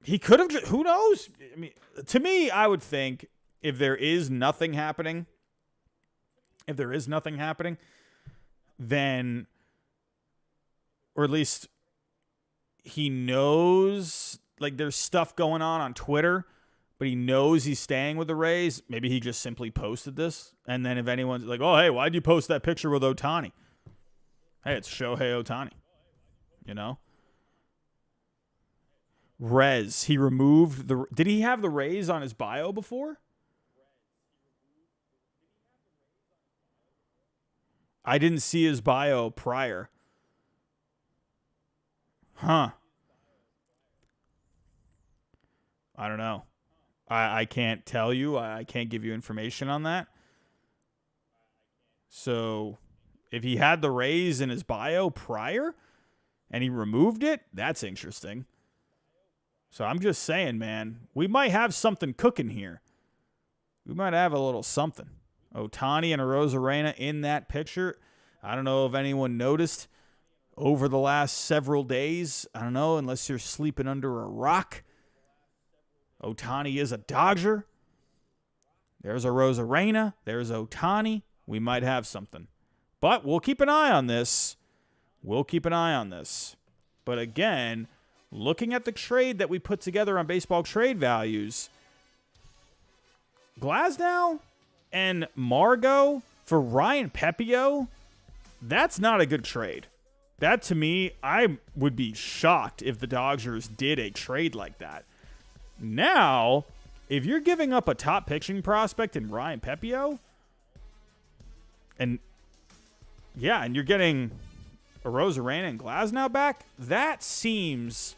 [SPEAKER 1] He could have, who knows? I mean, to me, I would think if there is nothing happening, then, or at least he knows, like, there's stuff going on Twitter, but he knows he's staying with the Rays. Maybe he just simply posted this. And then if anyone's like, oh, hey, why'd you post that picture with Ohtani? Hey, it's Shohei Ohtani, Rez, he removed did he have the Rays on his bio before? I didn't see his bio prior. Huh. I don't know. I can't tell you. I can't give you information on that. So if he had the Rays in his bio prior and he removed it, that's interesting. So I'm just saying, man, we might have something cooking here. We might have a little something. Ohtani and Arozarena in that picture. I don't know if anyone noticed. over the last several days. I don't know, unless you're sleeping under a rock. Ohtani is a Dodger. There's a Rosarena. There's Ohtani. We might have something. But we'll keep an eye on this. But again, looking at the trade that we put together on Baseball Trade Values, Glasnow and Margot for Ryan Pepio, that's not a good trade. That, to me, I would be shocked if the Dodgers did a trade like that. Now, if you're giving up a top pitching prospect in Ryan Pepio, and you're getting a Rosarena and Glasnow back, that seems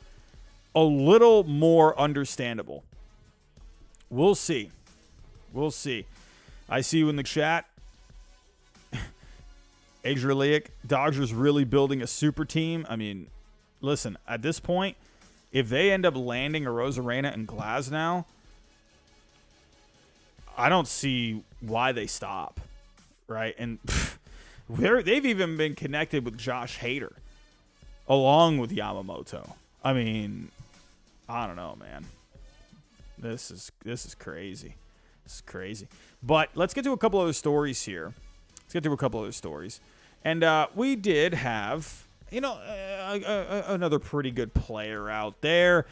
[SPEAKER 1] a little more understandable. We'll see. I see you in the chat. Adrielic, Dodgers really building a super team. I mean, listen, at this point, if they end up landing a Rosarena and Glasnow, I don't see why they stop, right? And they've even been connected with Josh Hader along with Yamamoto. I mean, I don't know, man. This is crazy. This is crazy. But let's get to a couple other stories here. And we did have, another pretty good player out there.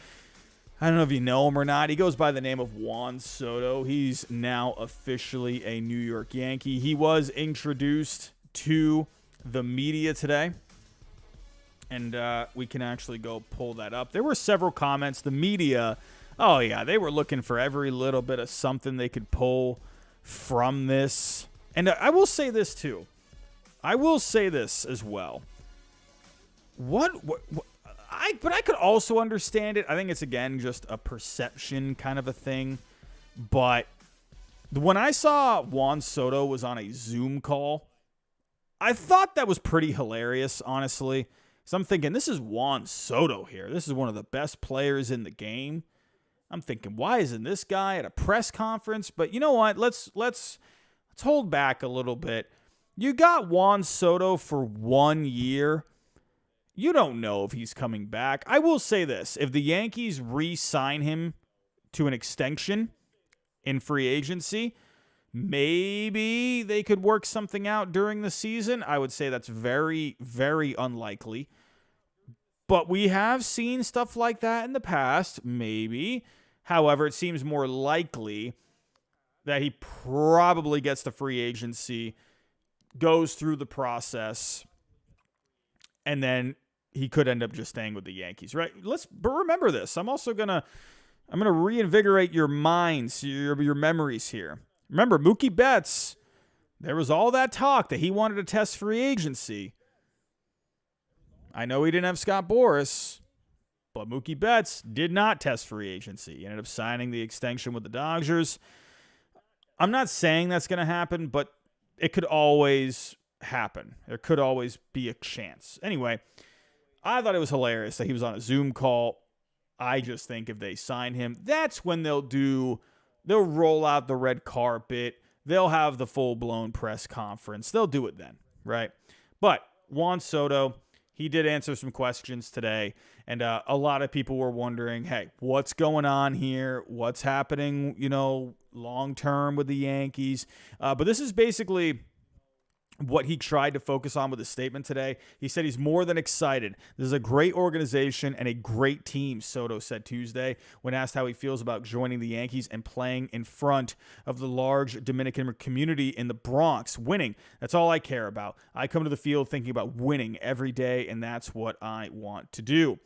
[SPEAKER 1] I don't know if you know him or not. He goes by the name of Juan Soto. He's now officially a New York Yankee. He was introduced to the media today. And we can actually go pull that up. There were several comments. The media, they were looking for every little bit of something they could pull from this. And I will say this too. I will say this as well. But I could also understand it. I think it's, again, just a perception kind of a thing. But when I saw Juan Soto was on a Zoom call, I thought that was pretty hilarious, honestly. So I'm thinking, this is Juan Soto here. This is one of the best players in the game. I'm thinking, why isn't this guy at a press conference? But you know what? Let's hold back a little bit. You got Juan Soto for 1 year. You don't know if he's coming back. I will say this. If the Yankees re-sign him to an extension in free agency, maybe they could work something out during the season. I would say that's very, very unlikely. But we have seen stuff like that in the past, maybe. However, it seems more likely that he probably gets to free agency, goes through the process, and then he could end up just staying with the Yankees, right? But remember this. I'm gonna reinvigorate your minds, your memories here. Remember, Mookie Betts, there was all that talk that he wanted to test free agency. I know he didn't have Scott Boras, but Mookie Betts did not test free agency. He ended up signing the extension with the Dodgers. I'm not saying that's going to happen, but it could always happen. There could always be a chance. Anyway, I thought it was hilarious that he was on a Zoom call. I just think if they sign him, that's when they'll roll out the red carpet. They'll have the full-blown press conference. They'll do it then, right? But Juan Soto, he did answer some questions today, and a lot of people were wondering, hey, what's going on here? What's happening, long-term with the Yankees? But this is basically what he tried to focus on with his statement today. He said he's more than excited. This is a great organization and a great team, Soto said Tuesday when asked how he feels about joining the Yankees and playing in front of the large Dominican community in the Bronx. Winning, that's all I care about. I come to the field thinking about winning every day, and that's what I want to do.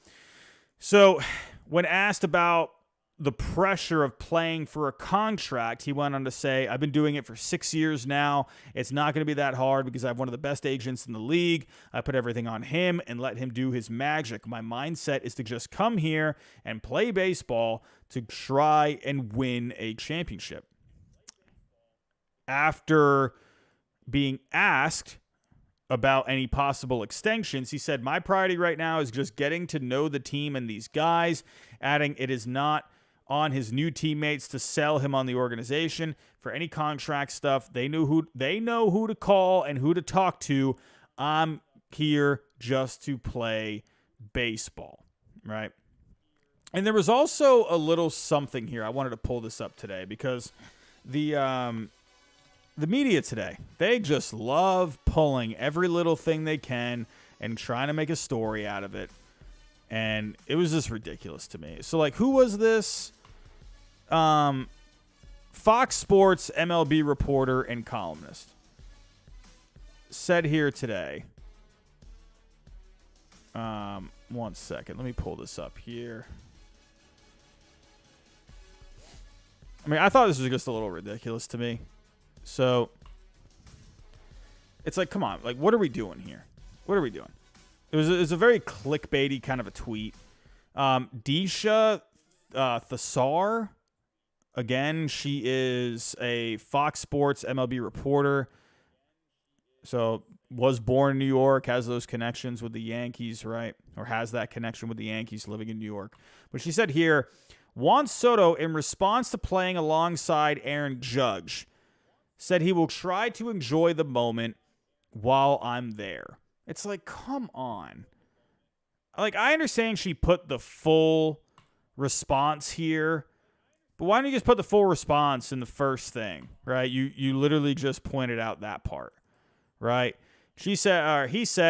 [SPEAKER 1] So when asked about the pressure of playing for a contract, he went on to say, I've been doing it for 6 years now. It's not going to be that hard because I have one of the best agents in the league. I put everything on him and let him do his magic. My mindset is to just come here and play baseball to try and win a championship. After being asked about any possible extensions, he said, my priority right now is just getting to know the team and these guys, adding it is not on his new teammates to sell him on the organization. For any contract stuff, they know who to call and who to talk to. I'm here just to play baseball, right? And there was also a little something here. I wanted to pull this up today because the media today, they just love pulling every little thing they can and trying to make a story out of it. And it was just ridiculous to me. So, like, who was this? Fox Sports MLB reporter and columnist said here today. One second. Let me pull this up here. I mean, I thought this was just a little ridiculous to me. So, it's like, come on. Like, what are we doing here? What are we doing? It was a very clickbaity kind of a tweet. Disha Thasar, again, she is a Fox Sports MLB reporter. So, was born in New York, has those connections with the Yankees, right? Or has that connection with the Yankees living in New York. But she said here, Juan Soto, in response to playing alongside Aaron Judge, said he will try to enjoy the moment while I'm there. It's like, come on. Like, I understand she put the full response here, but why don't you just put the full response in the first thing, right? You literally just pointed out that part, right? He said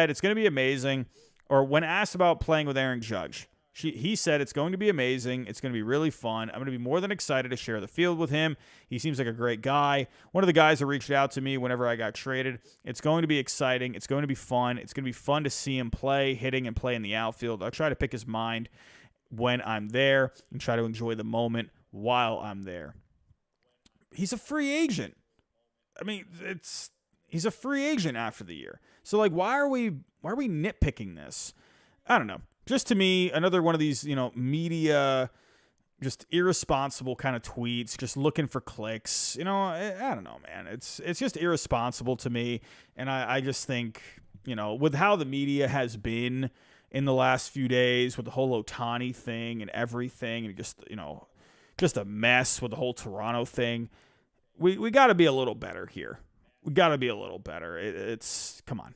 [SPEAKER 1] it's going to be amazing. Or when asked about playing with Aaron Judge, he said it's going to be amazing. It's going to be really fun. I'm going to be more than excited to share the field with him. He seems like a great guy. One of the guys that reached out to me whenever I got traded. It's going to be exciting. It's going to be fun. It's going to be fun to see him play, hitting and play in the outfield. I'll try to pick his mind when I'm there and try to enjoy the moment while I'm there. He's a free agent. I mean, he's a free agent after the year. So, like, why are we nitpicking this? I don't know. Just to me, another one of these, media, just irresponsible kind of tweets, just looking for clicks. I don't know, man. It's just irresponsible to me. And I just think, with how the media has been in the last few days with the whole Ohtani thing and everything, and just a mess with the whole Toronto thing, we got to be a little better here. We got to be a little better. It's come on.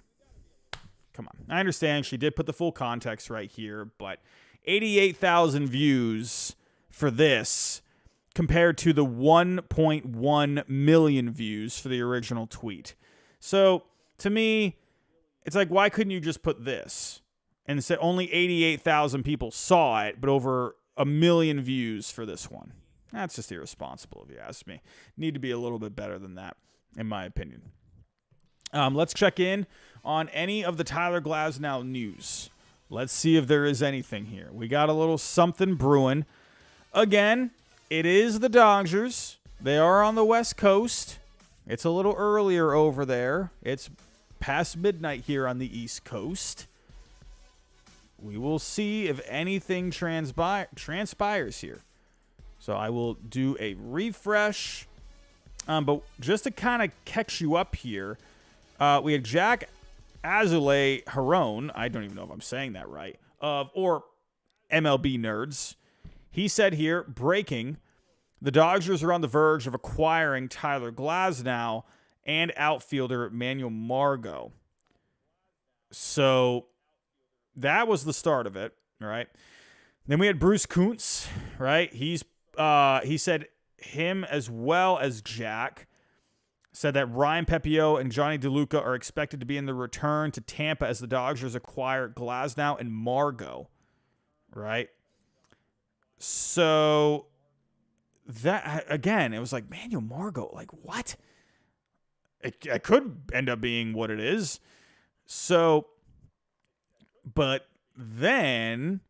[SPEAKER 1] I understand she did put the full context right here, but 88,000 views for this compared to the 1.1 million views for the original tweet. So to me, it's like, why couldn't you just put this and say only 88,000 people saw it, but over 1 million views for this one? That's just irresponsible if you ask me. Need to be a little bit better than that, in my opinion. Let's check in on any of the Tyler Glasnow news. Let's see if there is anything here. We got a little something brewing. Again, it is the Dodgers. They are on the West Coast. It's a little earlier over there. It's past midnight here on the East Coast. We will see if anything transpires here. So I will do a refresh. But just to kind of catch you up here, we had Jack Azulay Haron, I don't even know if I'm saying that right, or MLB Nerds. He said here, breaking, the Dodgers are on the verge of acquiring Tyler Glasnow and outfielder Manuel Margot. So that was the start of it, right? Then we had Bruce Kuntz, right? He said him as well as Jack said that Ryan Pepiot and Johnny DeLuca are expected to be in the return to Tampa as the Dodgers acquire Glasnow and Margot, right? So that, again, it was like, Manuel Margot, like, what? It could end up being what it is. So, but then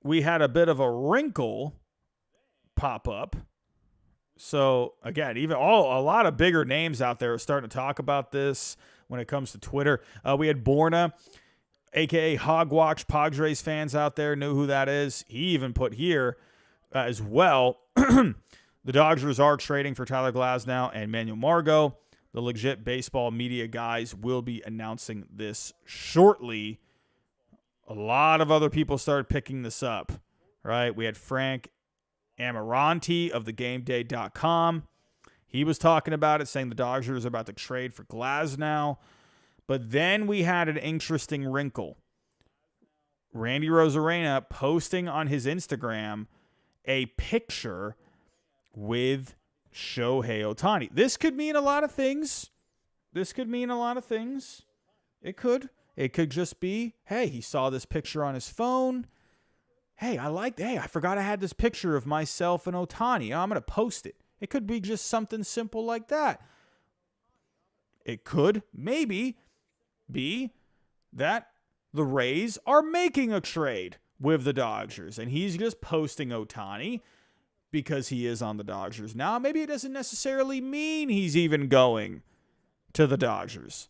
[SPEAKER 1] we had a bit of a wrinkle pop up. So, again, a lot of bigger names out there are starting to talk about this when it comes to Twitter. We had Borna, a.k.a. Hogwatch. Padres fans out there know who that is. He even put here as well, the Dodgers are trading for Tyler Glasnow and Manuel Margot. The legit baseball media guys will be announcing this shortly. A lot of other people started picking this up, right? We had Frank Amaranti of thegameday.com. He was talking about it, saying the Dodgers are about to trade for Glasnow. But then we had an interesting wrinkle. Randy Rosarena posting on his Instagram a picture with Shohei Ohtani. This could mean a lot of things. It could. It could just be, hey, he saw this picture on his phone. Hey, I forgot I had this picture of myself and Ohtani. I'm going to post it. It could be just something simple like that. It could maybe be that the Rays are making a trade with the Dodgers, and he's just posting Ohtani because he is on the Dodgers now. Maybe it doesn't necessarily mean he's even going to the Dodgers.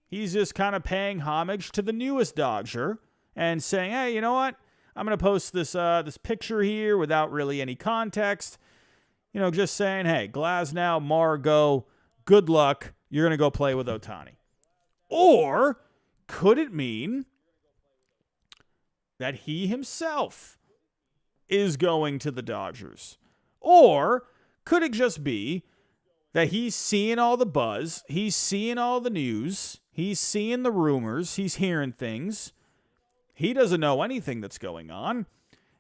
[SPEAKER 1] He's just kind of paying homage to the newest Dodger and saying, hey, you know what? I'm going to post this picture here without really any context. Just saying, hey, Glasnow, Margot, good luck. You're going to go play with Ohtani. Or could it mean that he himself is going to the Dodgers? Or could it just be that he's seeing all the buzz, he's seeing all the news, he's seeing the rumors, he's hearing things, he doesn't know anything that's going on,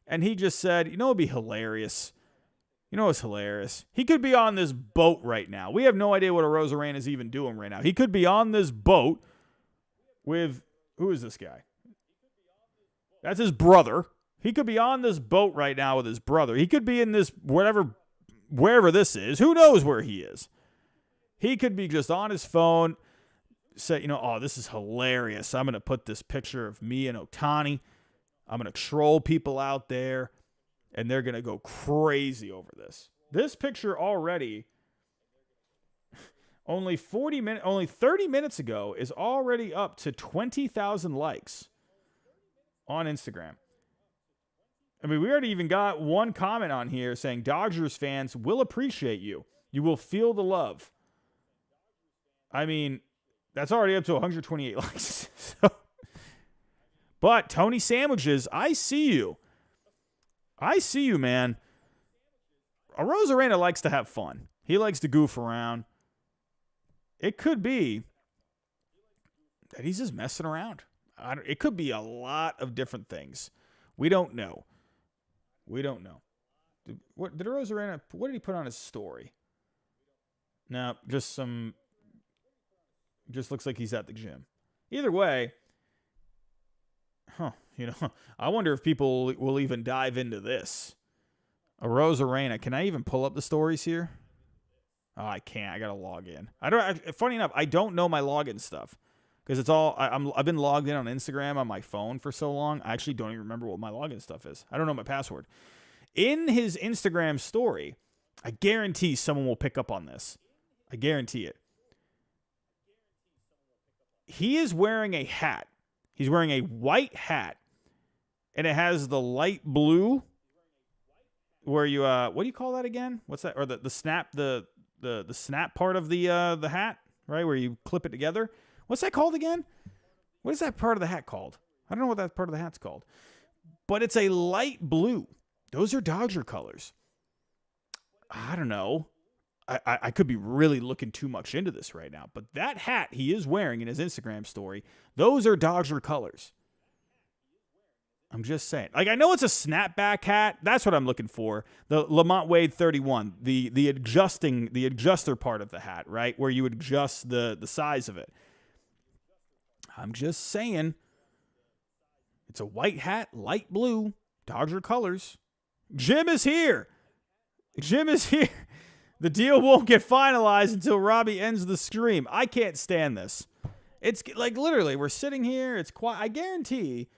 [SPEAKER 1] and he just said, it'd be hilarious. It's hilarious. He could be on this boat right now. We have no idea what a Rosarena is even doing right now. He could be on this boat with, who is this guy? That's his brother. He could be on this boat right now with his brother. He could be in this wherever this is. Who knows where he is? He could be just on his phone, say, oh, this is hilarious. I'm going to put this picture of me and Ohtani. I'm going to troll people out there, and they're going to go crazy over this. This picture already, only 30 minutes ago, is already up to 20,000 likes on Instagram. I mean, we already even got one comment on here saying, Dodgers fans will appreciate you. You will feel the love. I mean, that's already up to 128 likes. But Tony Sandwiches, I see you. Man. Rosarena likes to have fun. He likes to goof around. It could be that he's just messing around. It could be a lot of different things. We don't know. What did he put on his story? No, just looks like he's at the gym. Either way, I wonder if people will even dive into this. A Rosarena. Can I even pull up the stories here? Oh, I can't. I gotta log in. Funny enough, I don't know my login stuff because it's all. I've been logged in on Instagram on my phone for so long. I actually don't even remember what my login stuff is. I don't know my password. In his Instagram story, I guarantee someone will pick up on this. I guarantee it. He is wearing a hat. He's wearing a white hat, and it has the light blue. Where you what do you call that again? What's that? Or the snap the snap part of the hat, right? Where you clip it together. What's that called again? What is that part of the hat called? I don't know what that part of the hat's called. But it's a light blue. Those are Dodger colors. I don't know. I could be really looking too much into this right now. But that hat he is wearing in his Instagram story, those are Dodger colors. I'm just saying. Like, I know it's a snapback hat. That's what I'm looking for. The Lamont Wade 31, the adjuster part of the hat, right? Where you adjust the size of it. I'm just saying. It's a white hat, light blue, Dodger colors. Jim is here. The deal won't get finalized until Robbie ends the stream. I can't stand this. It's like literally, we're sitting here. It's quiet. I guarantee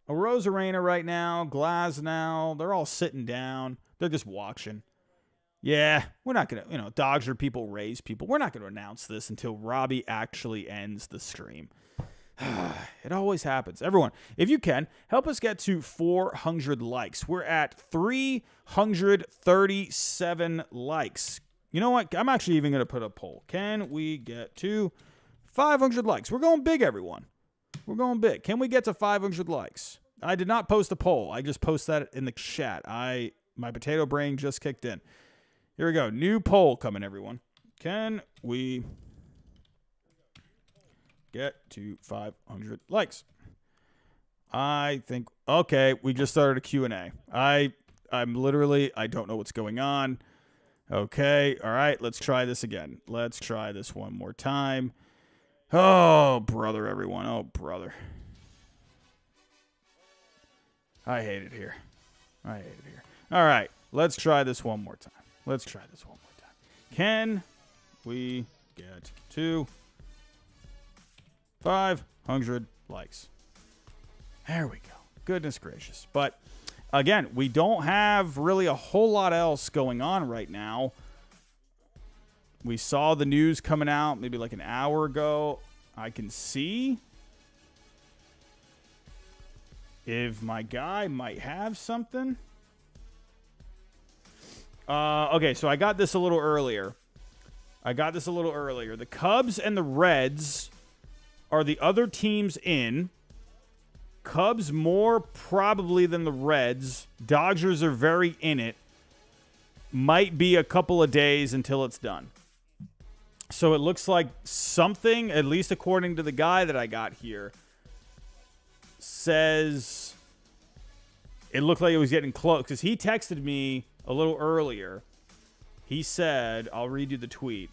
[SPEAKER 1] a Rosarena right now, Glasnow, they're all sitting down. They're just watching. Yeah, we're not going to, Dodger people, Rays people. We're not going to announce this until Robbie actually ends the stream. It always happens. Everyone, if you can, help us get to 400 likes. We're at 337 likes. You know what? I'm actually even going to put a poll. Can we get to 500 likes? We're going big, everyone. We're going big. Can we get to 500 likes? I did not post a poll. I just posted that in the chat. My potato brain just kicked in. Here we go. New poll coming, everyone. Can we get to 500 likes. I think, okay, we just started a Q&A. I'm literally, I don't know what's going on. Okay, all right, let's try this again. Let's try this one more time. Oh, brother, everyone. Oh, brother. I hate it here. All right, let's try this one more time. Can we get to 500 likes? There we go. Goodness gracious. But again, we don't have really a whole lot else going on right now. We saw the news coming out maybe like an hour ago. I can see if my guy might have something. Okay, so I got this a little earlier. The Cubs and the Reds are the other teams in. Cubs more probably than the Reds. Dodgers are very in it. Might be a couple of days until it's done. So it looks like something, at least according to the guy that I got here, says it looked like it was getting close. Because he texted me a little earlier. He said, I'll read you the tweet.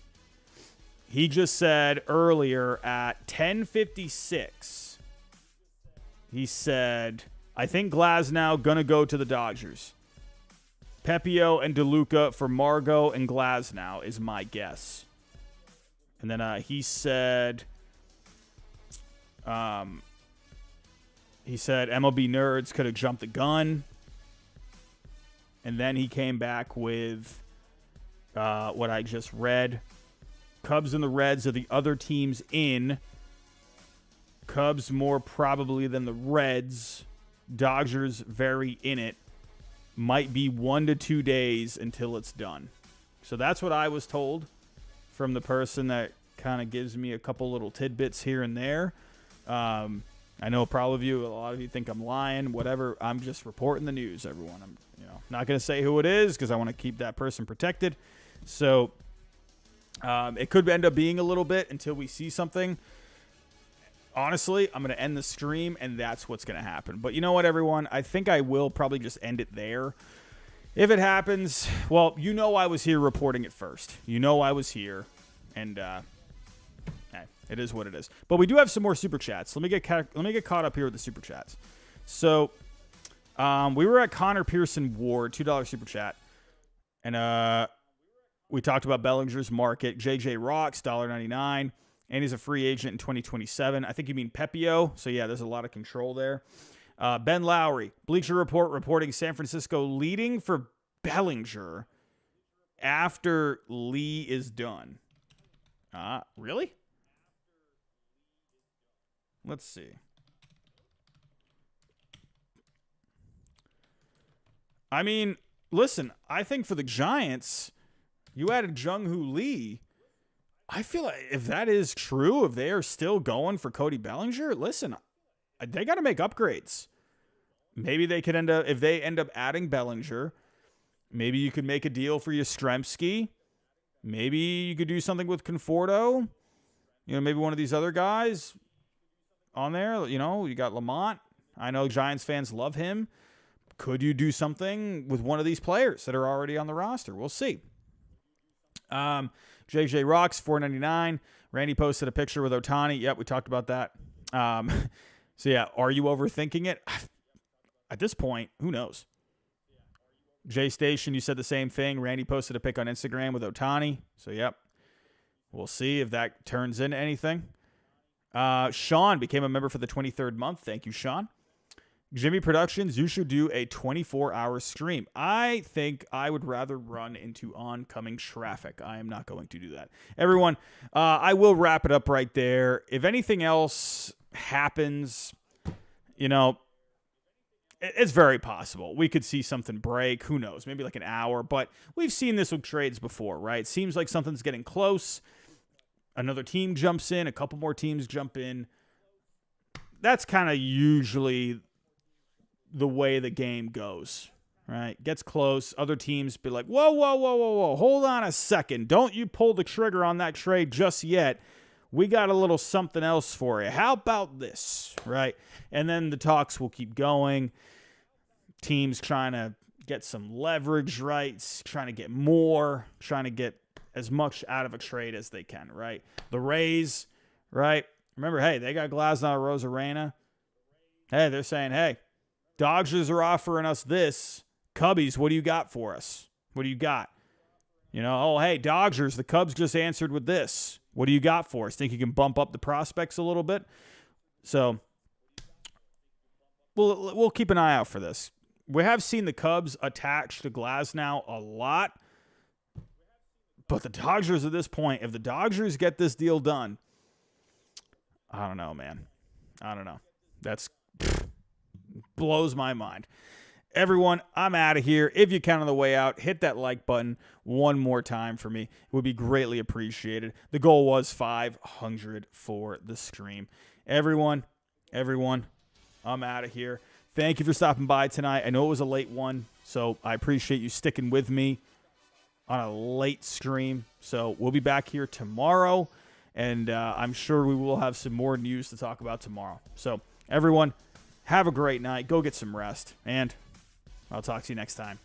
[SPEAKER 1] He just said earlier at 10:56, he said, I think Glasnow gonna go to the Dodgers. Pepio and DeLuca for Margot and Glasnow is my guess. And then he said MLB Nerds could have jumped the gun. And then he came back with what I just read. Cubs and the Reds are the other teams in. Cubs more probably than the Reds. Dodgers very in it. Might be 1 to 2 days until it's done. So that's what I was told from the person that kind of gives me a couple little tidbits here and there. I know a lot of you think I'm lying, whatever. I'm just reporting the news, everyone. I'm not going to say who it is because I want to keep that person protected. So it could end up being a little bit until we see something. Honestly, I'm going to end the stream, and that's what's going to happen. But you know what, everyone? I think I will probably just end it there. If it happens, well, I was here reporting it first. I was here, and hey, it is what it is. But we do have some more super chats. Let me get caught up here with the super chats. So we were at Connor Pearson Ward, $2 super chat, and we talked about Bellinger's market. JJ Rocks, $1.99. And he's a free agent in 2027. I think you mean Pepio. So, yeah, there's a lot of control there. Ben Lowry, Bleacher Report reporting San Francisco leading for Bellinger after Lee is done. Really? Let's see. I mean, listen, I think for the Giants, you added Jung-Hoo Lee. I feel like if that is true, if they are still going for Cody Bellinger, listen, they got to make upgrades. Maybe they could if they end up adding Bellinger, maybe you could make a deal for Yastrzemski. Maybe you could do something with Conforto. Maybe one of these other guys on there. You got Lamont. I know Giants fans love him. Could you do something with one of these players that are already on the roster? We'll see. JJ Rocks, $4.99. Randy posted a picture with Ohtani. Yep, we talked about that. So, yeah, are you overthinking it? At this point, who knows? J Station, you said the same thing. Randy posted a pic on Instagram with Ohtani. So, yep, we'll see if that turns into anything. Sean became a member for the 23rd month. Thank you, Sean. Jimmy Productions, you should do a 24-hour stream. I think I would rather run into oncoming traffic. I am not going to do that. Everyone, I will wrap it up right there. If anything else happens, it's very possible. We could see something break. Who knows? Maybe like an hour. But we've seen this with trades before, right? It seems like something's getting close. Another team jumps in. A couple more teams jump in. That's kind of usually the way the game goes, right? Gets close. Other teams be like, whoa. Hold on a second. Don't you pull the trigger on that trade just yet. we got a little something else for you. How about this, right? And then the talks will keep going. Teams trying to get some leverage, right? Trying to get more, trying to get as much out of a trade as they can, right? The Rays, right? Remember, hey, they got Glasnow, Rosarena. Hey, they're saying, hey, Dodgers are offering us this. Cubbies, what do you got for us? What do you got? You know, oh, hey, Dodgers, the Cubs just answered with this. What do you got for us? Think you can bump up the prospects a little bit? So we'll keep an eye out for this. We have seen the Cubs attached to Glasnow a lot. But the Dodgers at this point, if the Dodgers get this deal done, I don't know, man. I don't know. That's blows my mind. Everyone, I'm out of here. If you can on the way out, hit that like button one more time for me. It would be greatly appreciated. The goal was 500 for the stream. Everyone, I'm out of here. Thank you for stopping by tonight. I know it was a late one, so I appreciate you sticking with me on a late stream. So we'll be back here tomorrow, and I'm sure we will have some more news to talk about tomorrow. So everyone, have a great night. Go get some rest, and I'll talk to you next time.